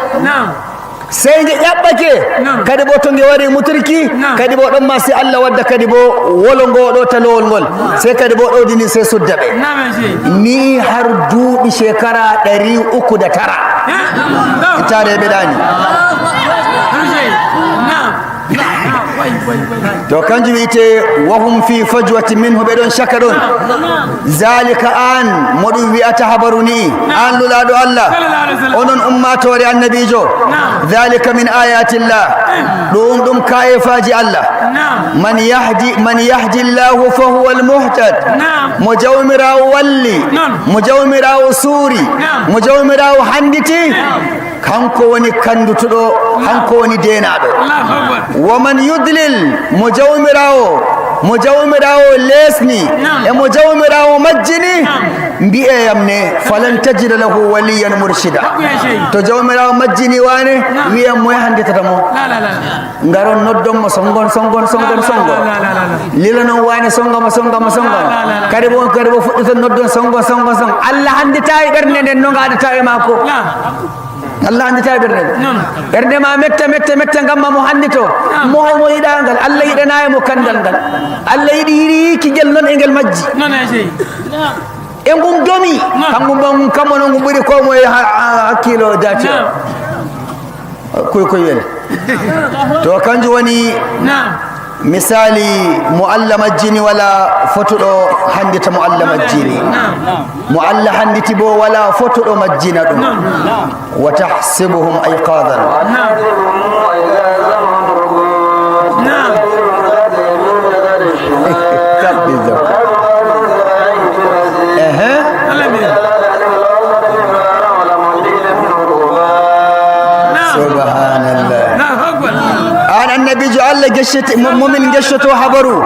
sai nge ƴaɓɓake kadi bo to nge wari mutirki kadi bo ɗon ma si Allah wadda kadi bo wolo ngo ɗo talowol ngol sai kadi bo ɗowdini sai sudda ɓe ni har duuɓi shekara 309 itare ɓe ɗani to kanjum wiyete wahum fi fajwati minhu ɓe ɗon shaka ɗon zalika an moɗum wi'ata habaru ni an lulaɗo Allah onon ummatore annabijo zalika min ayatillah ɗum kayefaji Allah man yahdi llahu fa huwa almuhtad mo jawmirawo walli mo jawmirawo suuri mo jawmirawo handiti kanko woni kandutuɗo hanko woni denaɗo waman yudlil mo jawmirawo lesni e mo jawmirawo majjini mbiyeyam ne falan tajida lahu waliyan murshida to jawmirawo majjini wane wiyam moye handitata mo ngaron noddonmo songon lila noon wane songama kadi bo fuɗɗito noddon songon Allah handita e ɓernde nden no gaɗata e mako Allah handita ɓernde ma metta ngamma mo handito mo yiɗa ngal Allah yiɗanayi mo kandal ngal Allah yiɗi yiki gel noon e ngel majji e ngum domi kangum kammo noon ngu ɓuri ko moye hakkilo dati koy wele to kanjum woni misali mo Allah majjini wala fotuɗo handita mo Allah majjini mo Allah handiti bo wala fotuɗo majjina ɗum wa tahsibuhum ayqadan النبي جعل جشت مؤمن جشته حبرو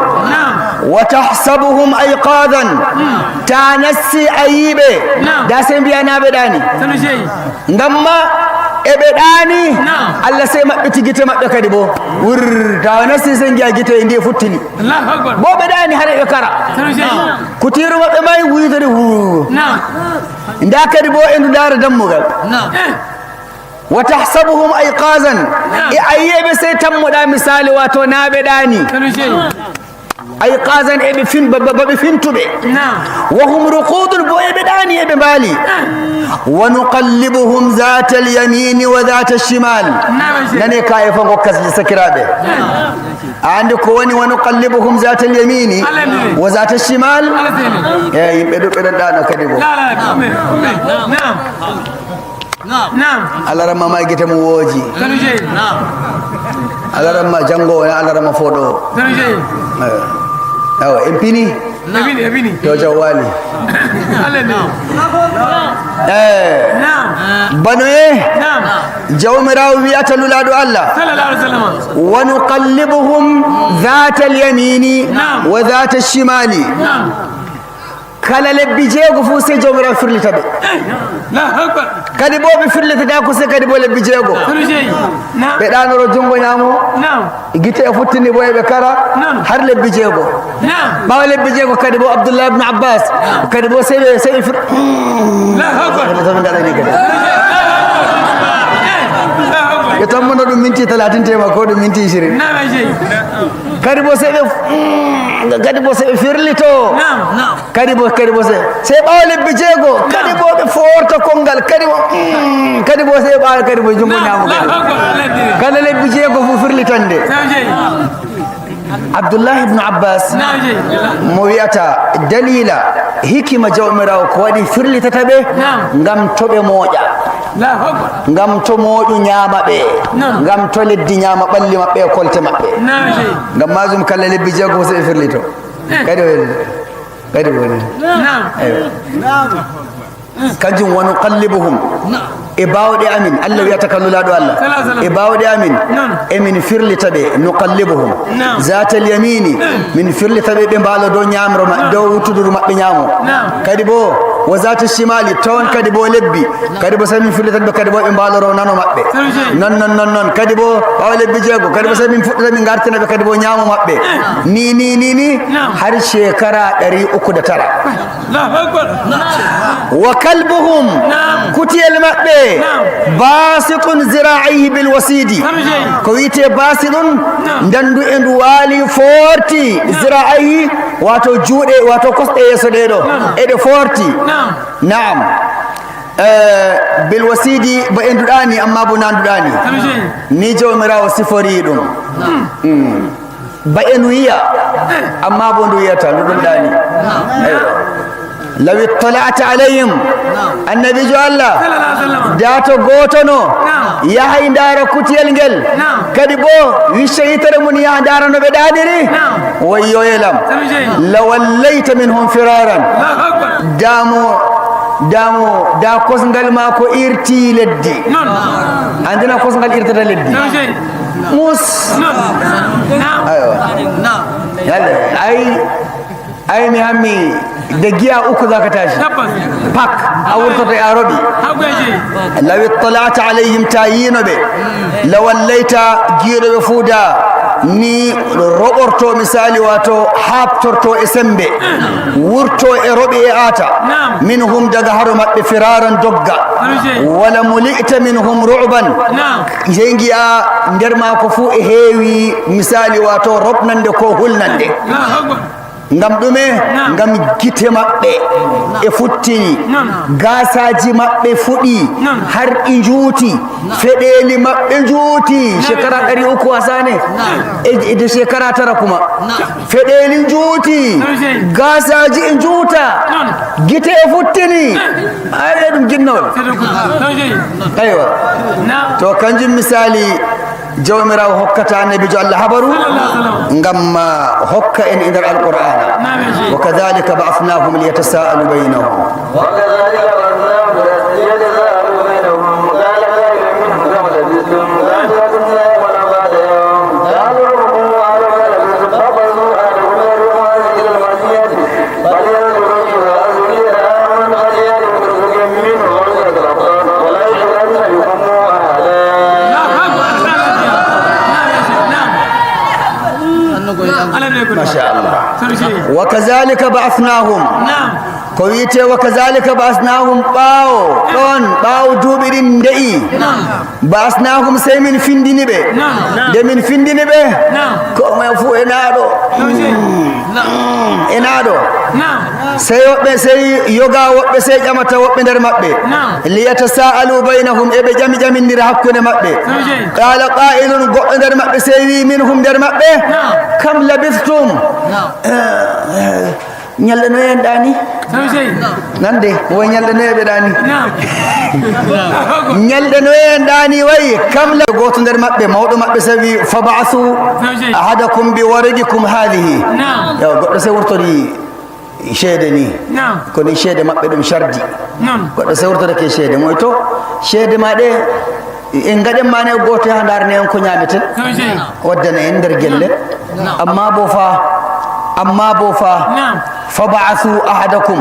وتحسبهم أيقاظا تانسي أيبه داسم بيانا بداني نما إبداني الله سيما بتجيت ما بكريبو ور تانسي سنجا جيت عندي فتني بو بداني هذا يكرا كتير ما بماي ويدري هو نداك ريبو إنه دار دموغل وتحسبهم أيقاظا أيب سيتم دا مثال واتو نابداني أيقاظا بفين تبع وهم رقود بأبداني ببالي ونقلبهم ذات اليمين وذات الشمال نني كايفا وكز لسكرابه عندك ونقلبهم ذات اليمين وذات الشمال يبدو بدانا كدبو نعم على رما ما يجي تموجي نعم على رما جانغو على رما فودو أيوة إمبيني يا جوالي نعم بنو نعم جو مراوي أتلو لادو الله صلى الله عليه وسلم ونقلبهم ذات اليمين وذات الشمال نعم kala lebbi jeego fu se jomira firlita be la akbar kadi bo be firlita da ko se kadi bo lebbi jeego be danoro jongo nyamo gite e futtini bo be kara har lebbi jeego ba lebbi jeego kadi bo Abdullah ibn Abbas kadi bo se la akbar يتمنى دم منتي 30 تيما كود منتي 20 كاريبو سي كاريبو سي فيرليتو نعم كاريبو سي باولي بيجيغو كاريبو فورتو كونغال كاريبو سي باال كاريبو جونغو نيامو كان لي بيجيغو فيرليتاندي عبد الله بن عباس موياتا دليلا hikima jawmirawo ko wadi firlita tabe ngam tobe moja ngam to moju nyama be ngam to leddi nyama balli mabbe e kolte mabbe ngam mazum kala lebbi jago se firlito kadi woni kanjum wonu qallibuhum e bawde amin Allah wi'ata kallulado Allah e bawde amin e min firlita be nuqallibuhum zata al-yamini min firlita be balo do nyamro ma do wutuduru mabbe nyamo kadi bo وذات الشمال تون كدبو لبي كدبو سمين فلتت بكدبو إمبالرو نانو مبه نون كدبو أو لبي جاكو كدبو سمين فلتت من غارتنا بكدبو نيامو مبه ني هر شكرا دري أكد ترى وكلبهم كتيل مبه باسط ذراعيه بالوسيد كويته باسط دندو اندوالي فورتي ذراعيه واتو جوده واتو كوسته يسديدو ede forti نعم بالوسيد باندوداني اما بناندوداني ni jomirawo sifori dum baenuya amma bondu yata dum dani لو اطلعت عليهم النبي جو الله داتو غوتونو يا هاي دار كوتيل ngel kadi bo wishayitere mun ya darano be dadiri wayo yelam lawallaita minhum firaran da kosngal ma ko irti leddi andina kosngal irtata leddi mus ayo ay mi hammi da giya uku zaka tashi pak a wurtata ya robi law ittala'ta alaihim tayinabe lawallaita giido be fuda ni roborto misali wato haptorto e sembe wurto e robi e ata minhum daga haru mabbe firaran dogga wala mulita minhum ru'ban jengiya nder ma ko fu e heewi misali wato robnande ko hulnande ngam dume ngam gite mabbe e futtini gasaji mabbe fudi har injuti fedeli mabbe juti shekara 300 wasane e de shekara tara kuma fedeli juti gasaji injuta gite e futtini ay dum jinnol aywa to kanjum misali jawmiraw hokkata annabi jo Allah habaru ngam hokka en indar alquran وكذلك بعثناهم ليتساءلوا بينهم ما شاء الله وكذلك بعثناهم كويته وكذلك بعثناهم باو دوبرين دئي بعثناهم سيمن فينديني به دمن فينديني به كما يفو enado سيوبه سي يوغا وبه سي جامata wobbe der mabbe liyatasaalu bainahum ebe jami ndira hakkune mabbe qala qa'ilun goddo der mabbe sey minhum der mabbe kam labithtum nyalde no en dani nande wo nyalde no be dani nyalde no en dani way kam la goto der mabbe mawdo mabbe sawi fab'athu ahadakum biwaridikum hadhihi yo goddo se wurtori shede ni ko ni shede mabbe dum shardi goddo se wurtori ke shede moy to shede made en gaden mane goto ha darne en ko nyameten waddana en der gelle amma bo fa fab'athu ahadakum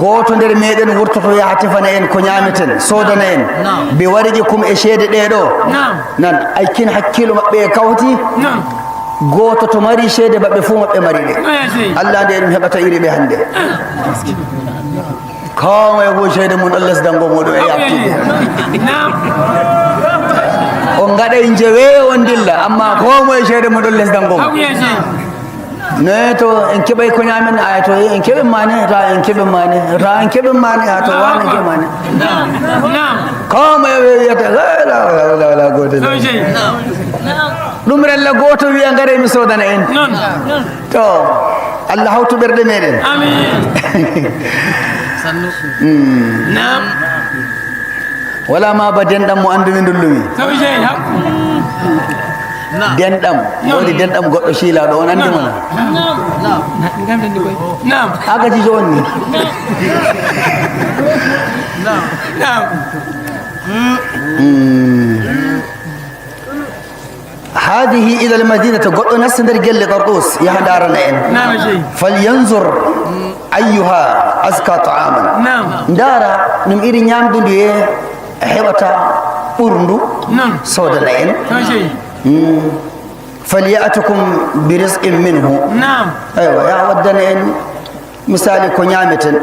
goto der meden wurtoto yahati fana en ko nyameten sodana en be warijikum e shede dedo nan ay kin hakkilo mabbe kawti goto to mari shede mabbe fu mabbe mari de Allah de dum hebata iri be hande kawo e go shede mun Allah dango modo e yakki on gada injewe on dilla amma ko moy shede mun Allah dango ne to en kebay ko nyamen ay to en kebe mane ra en kebe mane to wan en kebe mane kama yata la goto dum rella goto wi ngare mi sodana en to Allah hawtu berde meden amin nam wala ma baden dam mo andu min dullumi dendam wodi dendam goddo shila do on andi mona nam aga ji jonni nam هذه إلى المدينة قد نسندر جل قرطوس يهدارنا إن فلينظر أيها أزكى طعاما دارا نم إيري نيام دندي هبتا برندو صودا لين فليأتكم برزق منه أيوة يا ودنا misali ko nyameten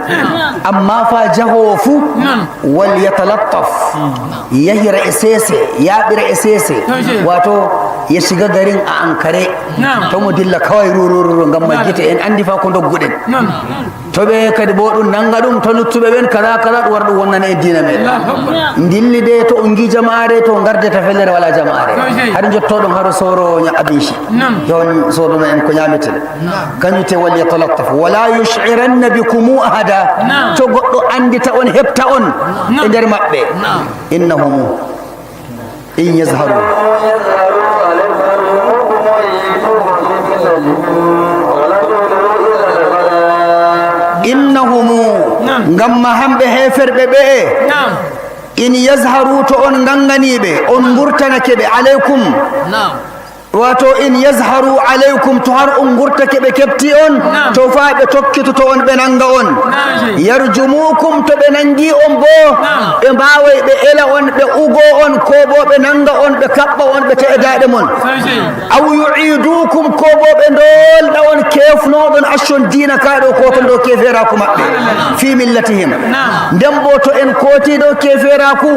amma fa jahofu wal yatalattaf yahira esese yabira esese wato ya shiga garin a ankare to mu dilla kawai rururu ngam majjite en andi fa ko dogguden to be kadi bodum nanga dum to luttube ben kala kala wardo wonnan e dina men dilli de to ongi jamaare to garde ta fellere wala jamaare har jottodon haro soro nya abishi don soro en ko nyameten kanyute wal yatalattaf wala yush'iranna bikum ahada to goddo andita on hebta on e der mabbe innahum in yazharu innahum ngamma hambe heferbe be in yazharu to on ganganibe on burtanake be alaikum wato in yazharu alaikum to har on gurtake be kepti on to fa be tokkito to on be nanga on yarjumukum to be nangi on bo be bawe be ela on be ugo on ko bo be nanga on be kabba on be teedade mon aw yu'idukum ko bo be ndol da on kefno don ashon dina kaado ko to do kefera ku mabbe fi millatihim dembo to en koti do kefera ku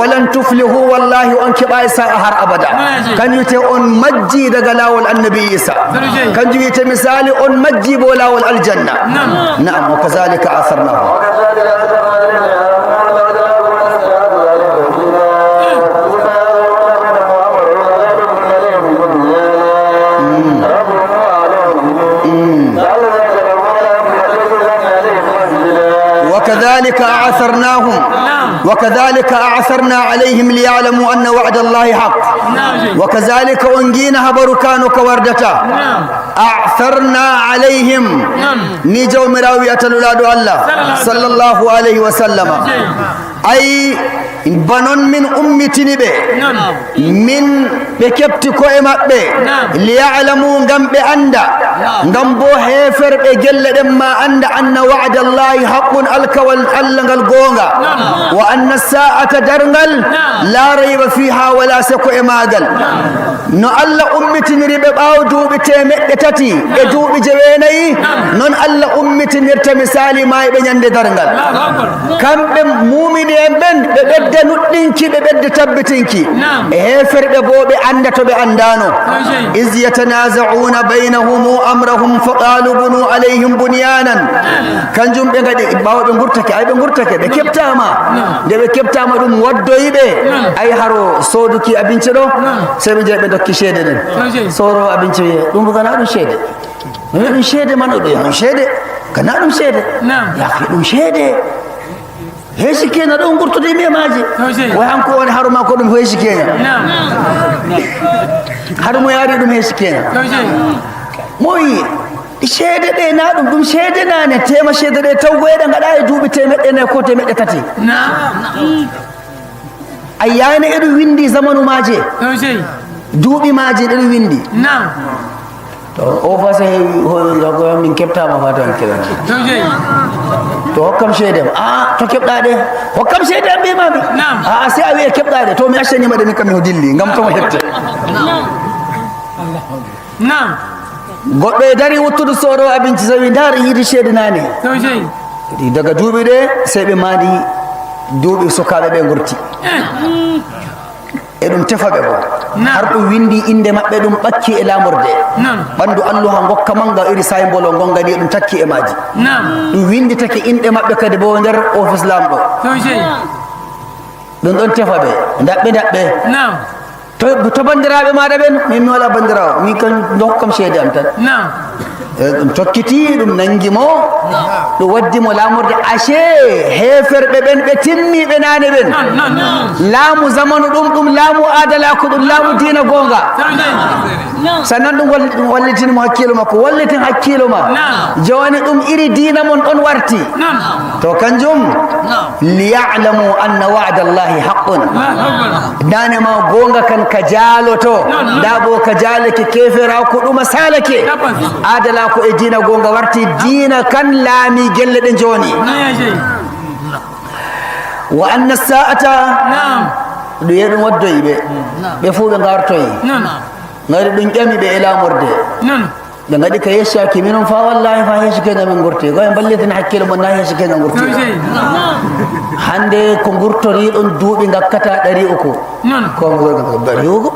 walan tuflihu wallahi on kibai sa har abada kan yute on majji daga lawol annabi Isa kan juyite misali on majji bo lawol aljanna na'am wa kazalika atharnahu وكذلك أعثرناهم وكذلك أعثرنا عليهم ليعلموا أن وعد الله حق وكذلك أنجينا بركان كوردتا أعثرنا عليهم نيجو مراوية الأولاد الله صلى الله عليه وسلم أي بنون من أمتي به من بكبتكو إمابي ليعلموا جنب أندا جنبو هيفر بجل ما أند أن وعد الله حق الكوال الغونغا وأن الساعة درنغل لا ريب فيها ولا سكو إماغل نو الله أمتي نريب باو دوبي تمتتي دوبي جويني نون الله أمتي نرت مثالي ما يبين درنغل كم بمؤمن بن ببد nuddinki be bedde tabbitinki heferbe bobe anda to be andano iz yatanaza'una bainahum amrahum faqalu bunu alaihim bunyanan kanjum be ngadi bawbe ngurtake ay be ngurtake be keptama de be keptama dum waddoyibe ay haro soduki abinci do sai be jebe dokki shede den soro abinci dum bugana dum shede dum shede man do dum shede kana dum shede ya fi dum shede heshi kena do ngurtude me maji way hanko woni haruma ko dum heshi kena harumo yari dum heshi kena moyi shede de na dum shede nane tema shede de tawgo eda ngada e duubi temedde ne ko temedde tati ayane edu windi zamanu maje duubi maje edu windi to o fase ho min kepta ma fatan kila to hokkam shede to kebda de hokkam shede be mami sai awi kebda de to mi ashani ma de mi kam ho dilli ngam to mo hette na'am goddo dari wuttudu soro abinci sawi dar yidi shede nane daga duubi de sai be madi duubi sukabe be ngurti edum tefabe bo har dum windi inde mabbe dum bakki e lamorde bandu Allah ngokka manga iri saymbolo gongani dum takki e maji dum windi take inde mabbe kadi bo der office lamdo don tefabe dabbe to bandirabe maada ben min wala bandirawo mi kan dokkam shede am tan dum tokkiti dum nangimo do waddi mo lamurde ashe heferbe ben be timmi be nane ben lamu zamanu dum lamu adala ko dum lamu dina gonga sanan dum wallitin mo hakkilo makko wallitin hakkilo ma jawani dum iri dina mon don warti to kanjum liya'lamu anna wa'da allahi haqqun dane ma gonga kan kajalo to dabo kajalake kefera ko dum salake adala mako e dina gonga warti dina kan laami gelle de joni wa anna as-sa'ata do yedum waddoybe be fu be gartoyi ngari dum jami be ila morde da ngadi ka yeshaki minon fa wallahi fa yeshake na min gurte go en ballitin hakkilo mon na yeshake na gurte hande ko gurtori don duubi ngakkata 300 ko go bari ugo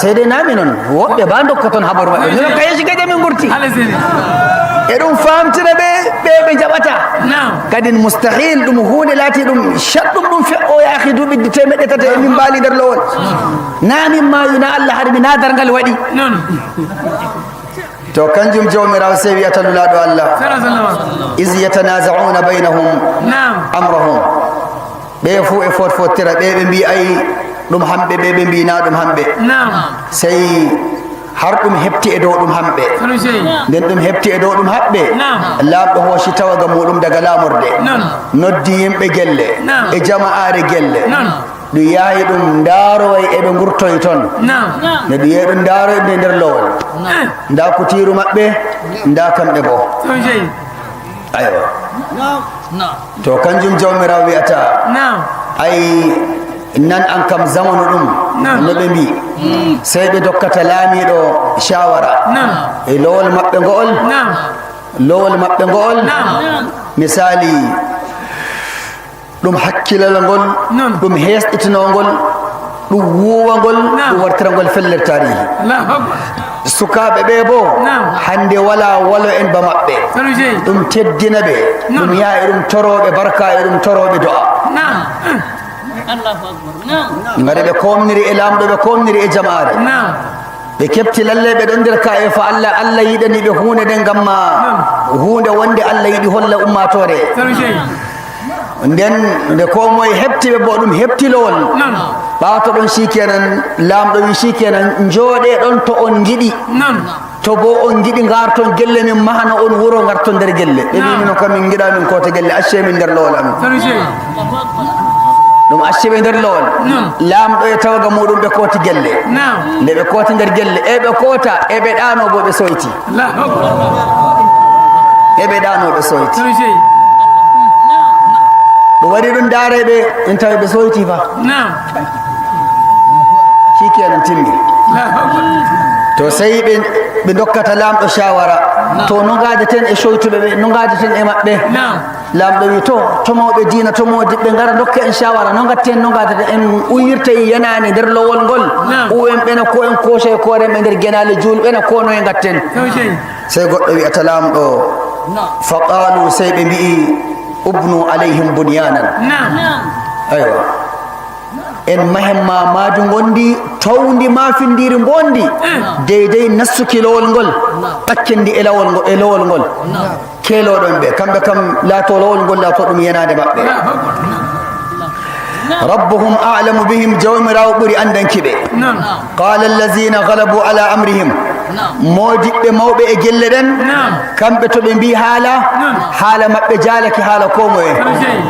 sai dai nami non wobbe ba dokkaton habaru ba minon ka yeshake na min gurti edum famtira be jabata kadin mustahil dum hunde lati dum shaddum dum fe o ya akhi duubi temedde tata min bali der lawol nami ma yuna Allah harbi na dargal wadi to kanjum jawmirawo sewi atanulado Allah iz yatanaza'una bainahum amrahum be fu e fotira be mbi ay dum hambe be mbi na dum hambe sai har dum hebti e dow dum hambe den dum hebti e dow dum habbe labdo hoshi tawaga mudum daga lamurde noddi yimbe gelle e jama'are gelle du yayi dum ndaro e be ngurtoy ton ne du yeyi dum ndaro e der lowol nda ko tiru mabbe nda kambe bo ayo to kanjum jawmirawo wi'ata ay nan an kam zamanu dum no be mbi sey be dokkata laamido shawara e lowol mabbe ngool misali dum hakkilal ngol dum heesditinongol dum wuwangol dum wartirangol feller tarihi sukabe be bo hande wala walo en ba mabbe dum teddina be dum yaa dum torobe barka e dum torobe do'a Allahu akbar ngare be komniri e lamdo be komniri e jamaare be kepti lalle be don der ka e fa Allah yidani be hunde den gamma hunde wonde Allah yidi holla ummatore nden de ko moy hebti be bo dum hebti lowol baato don shikenan lamdo wi shikenan njode don to on gidi to bo on gidi garton gelle min mahana on wuro garton der gelle be min ko min gida min ko to gelle acce min der lowol am dum acce be der lowol lamdo e tawaga mudum be ko to gelle le be ko to der gelle e be kota e be dano bo be soyti e be dano be soyti do wari dum darebe en tawi be soyti fa shikenan timmi to sai be dokkata lamdo shawara to no gadeten e soytube be no gadeten e mabbe lamdo wi to mawbe diina to modi be ngara dokka en shawara no gatten no gadeten en uyirta yanani der lowol ngol o en bena ko en koshe ko rem der genale julbe na ko no en gatten sai goddo wi atalamdo faqalu sai be bi ubnu alayhim bunyanan aywa en mahemma maju gondi tawndi mafindiri gondi deydey nassuki lowol ngol ɓaccendi e lowol ngol keloɗon ɓe kamɓe kam laato lowol ngol laato ɗum yanade maɓɓe ربهم أعلم بهم جومراو بري أندن كبه قال الذين غلبوا على أمرهم موجب موبئ جلدن كم بتبين بي حالة مبجالك حالة كوموه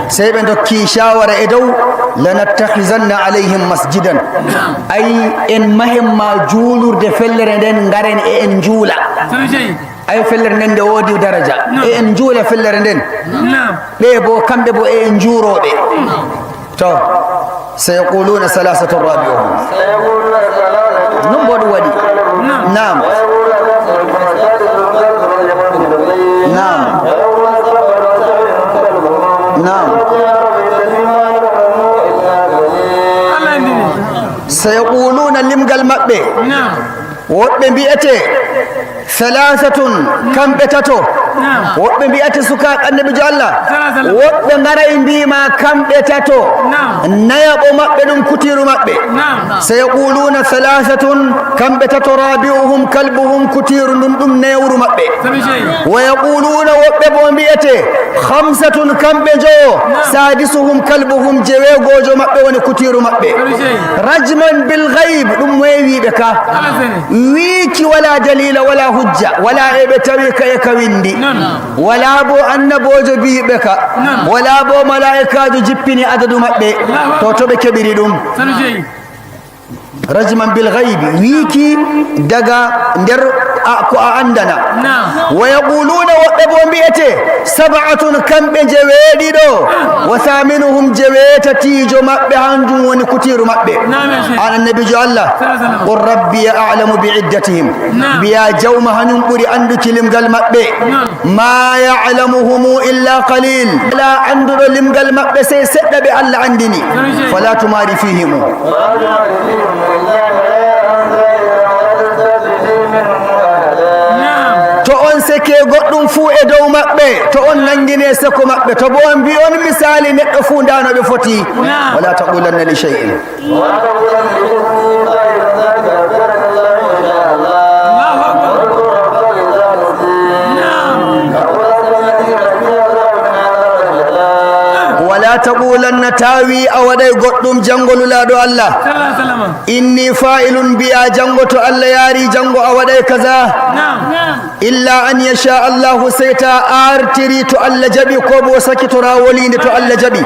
سيبن دوكي شاور إدو لنتخذن عليهم مسجدا أي إن مهم ما جولور دفلرن غارن إن جولا أي فلرن دودي درجة إن جولا فلرن بيبو كم بيبو إن جورو بي سيقولون ثلاثة رابعهم نبض ودي نعم نعم نعم سيقولون لمقل مقبي وقبي بيئتي ثلاثة كم بتتو وقبي بيئتي سكاك النبي جعل وقبي نرين بما كم بتتو نيابو مقبي نم كتير مقبي سيقولون ثلاثة كم بتتو رابعهم كلبهم كتير نم نيور مقبي ويقولون وقبي بيئتي خمسة كم بجو سادسهم كلبهم جوي غوجو مقبي ونكتير مقبي رجما بالغيب نم ويوي بكا ويكي ولا دليل ولا حجة ولا ابتويك يكويندي ولا بو أن بوجو بي بكا ولا بو ملائكة جبني عدد مقبي توتو بكبيري دوم رجما بالغيب ويكي دغا ندر أكو عندنا ويقولون وقبون بيته 7 كم بجويدي دو وثامنهم جويتا تيجو مبه هانجون وني كتيرو مبه أنا النبي جو الله قل ربي أعلم بعدتهم بيا جوم هنم بري أندو كلم قال مبه ما يعلمهم إلا قليل لا عنده لم قال مبه سيسد بالله عندني فلا تماري فيهم to on seke goddum fu e dow mabbe to on nangine seko mabbe to bo on bi on misali neddo fu ndano be foti wala taqulanna li shay'in ولا تقولن تاوي أو داي قدوم جنغو لولادو الله إني فائل بيا جنغو تو الله ياري جنغو أو داي كذا إلا أن يشاء الله سيتا آرتري تو الله جبي كوبو سكتو راولين تو الله جبي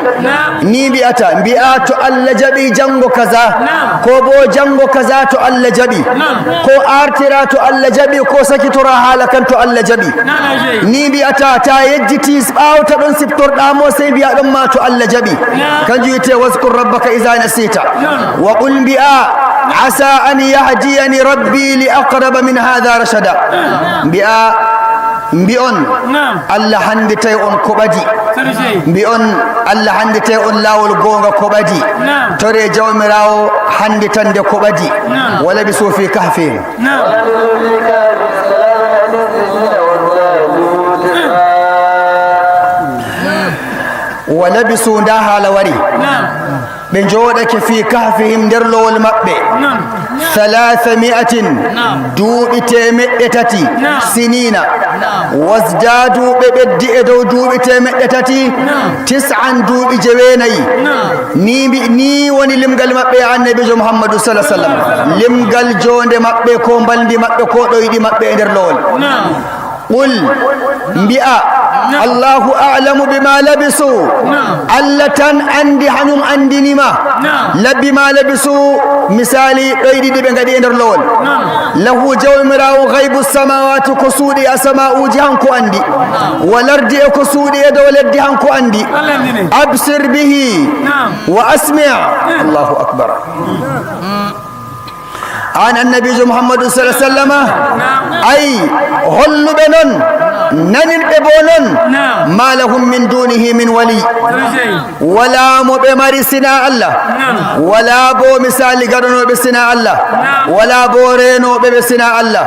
ني بياتا بياتو الله جبي جنغو كذا كوبو جنغو كذا تو الله جبي كو آرترا تو الله جبي كو سكتو راحالكن تو الله جبي ني بياتا تا يجتيس أو تدون سبتور دامو سيبيا دم تو الله جبي كان جيتي واذكر ربك إذا نسيت وقل بآ عسى أن يهديني ربي لأقرب من هذا رشدا بآ بيون الله هندتي اون كوبادي بيون الله هندتي اون لاول غونغا كوبادي توري جومراو هندتande كوبادي ولا بسو في كهفين ولبسوا داها لوري من جودك في كهفهم درلو المقبع 300 دوب تمئتتي سنين وازدادوا ببدئ دوب تمئتتي 9 دوب جويني ني وني لمغل مقبع عن نبي محمد صلى الله عليه وسلم لمغل جوند مقبع كومبال دي مقبع كو دويدي مقبع درلو قل بيا الله أعلم بما لبسوا اللتن عندي حنم عندي نما لبي ما لبسوا مثالي قيدي دي بنغدي اندر لول له جومراو غيب السماوات كسودي اسماء جهان كو عندي والارض كسودي دولد جهان كو عندي ابصر به واسمع الله اكبر عن النبي محمد صلى الله عليه وسلم أي هل بنون ننن ببونون ما لهم من دونه من ولي ولا مبمارسنا الله ولا بو مثال غدنو بسنا الله ولا بو رينو بسنا الله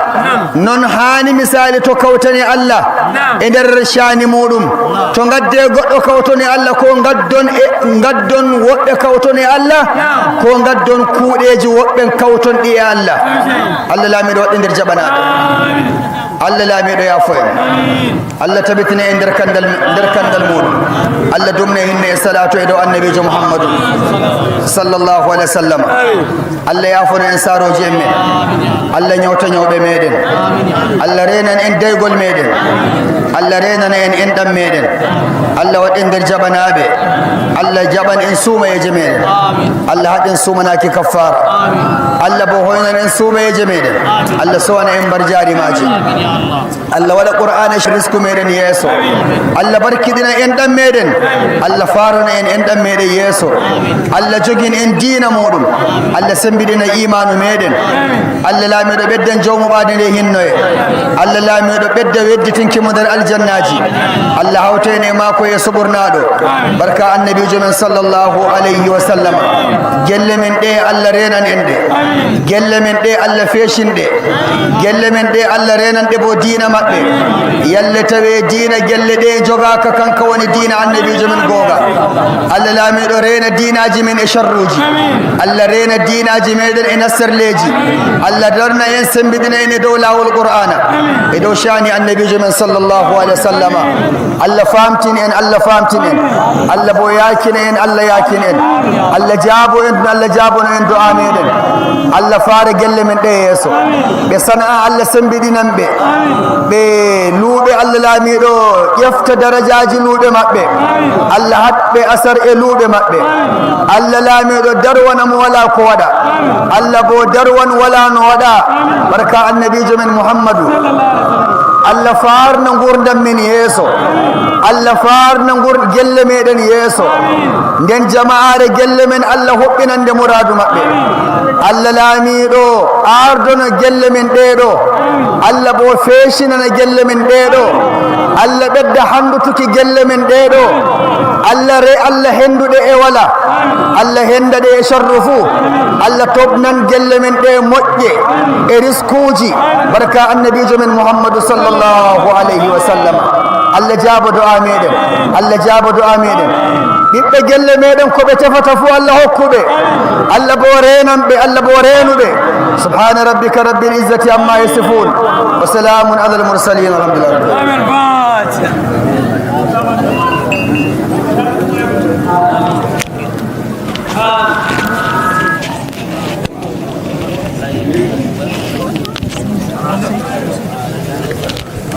نون هاني مثال تو كوتني الله ender shani mudum to gadde goddo kawtoni Allah ko gaddon wobbe kawtoni Allah ko gaddon kuudeji wobbe kawton di Allah Allah la mi do wadde der jabana Allah la mi do ya foy Allah tabitine ender kandal mudum Allah dumne hinne salatu e do annabi Muhammad sallallahu alaihi wasallam Allah ya fono en saro jemme Allah nyawta nyawbe meden Allah renan en daygol meden Allah renan en dam meden Allah wadde der jabanabe Allah jaban en suma e jemeden Allah hadin suma naki kaffara Allah bo hoynan en suma e jemeden Allah sowana en barjari maji Allah wala qur'ana shrisku meden yeso Allah barkidina en dam meden Allah farana en dam meden yeso Allah jogin en dina mudum Allah sembidina imanu meden Allah la mi do bedden jawmu badene hinnoye Allah la mi do bedda wedditinki mo dar aljannaji Allah hawtene mako e subornado barka annabi jumen sallallahu alayhi wa sallam gelle men de Allah renan ende gelle men de Allah feshinde gelle men de Allah renan de bo dina mabbe yalle tawe dina gelle de joga ka kanka woni dina annabi jumen goga Allah la mi do rena dinaji men e sharruji Allah rena dinaji meden e nasrleji Allah darna en sembidina en do lawol qur'ana e do shani annabi jumen sallallahu alayhi wa sallam Allah famtin en Allah famtin en Allah bo yakinen Allah yakinen Allah jabo en du'a meden Allah faare gelle men de yeso be sana Allah sembidinam be بلوبي الله لاميدو يفت درجاج لوبي مبه الله حب أسر لوبي مبه الله لاميدو دروان ولا كودا الله بو دروان ولا نودا بركة النبي من محمد الله فار نغور دمين يسو الله فار نغور جل ميدن يسو nden jamaare gelle men Allah hobbinande muradu mabbe Allah laamido ardono gelle men deedo Allah bo feeshinana gelle men deedo Allah bedda handutuki gelle men deedo Allah hendude e wala Allah hendade e sharrufu Allah tobnan gelle men de mojje e riskuji barka annabijo men Muhammad sallallahu alaihi wasallam Allah jaba du'a meden Allah jaba du'a meden bibbe gelle meden ko be tefata fu Allah hokkube Allah bo renambe Allah bo renube subhana rabbika rabbil izzati amma yasifun wa salamun alal mursalin alhamdulillah amin.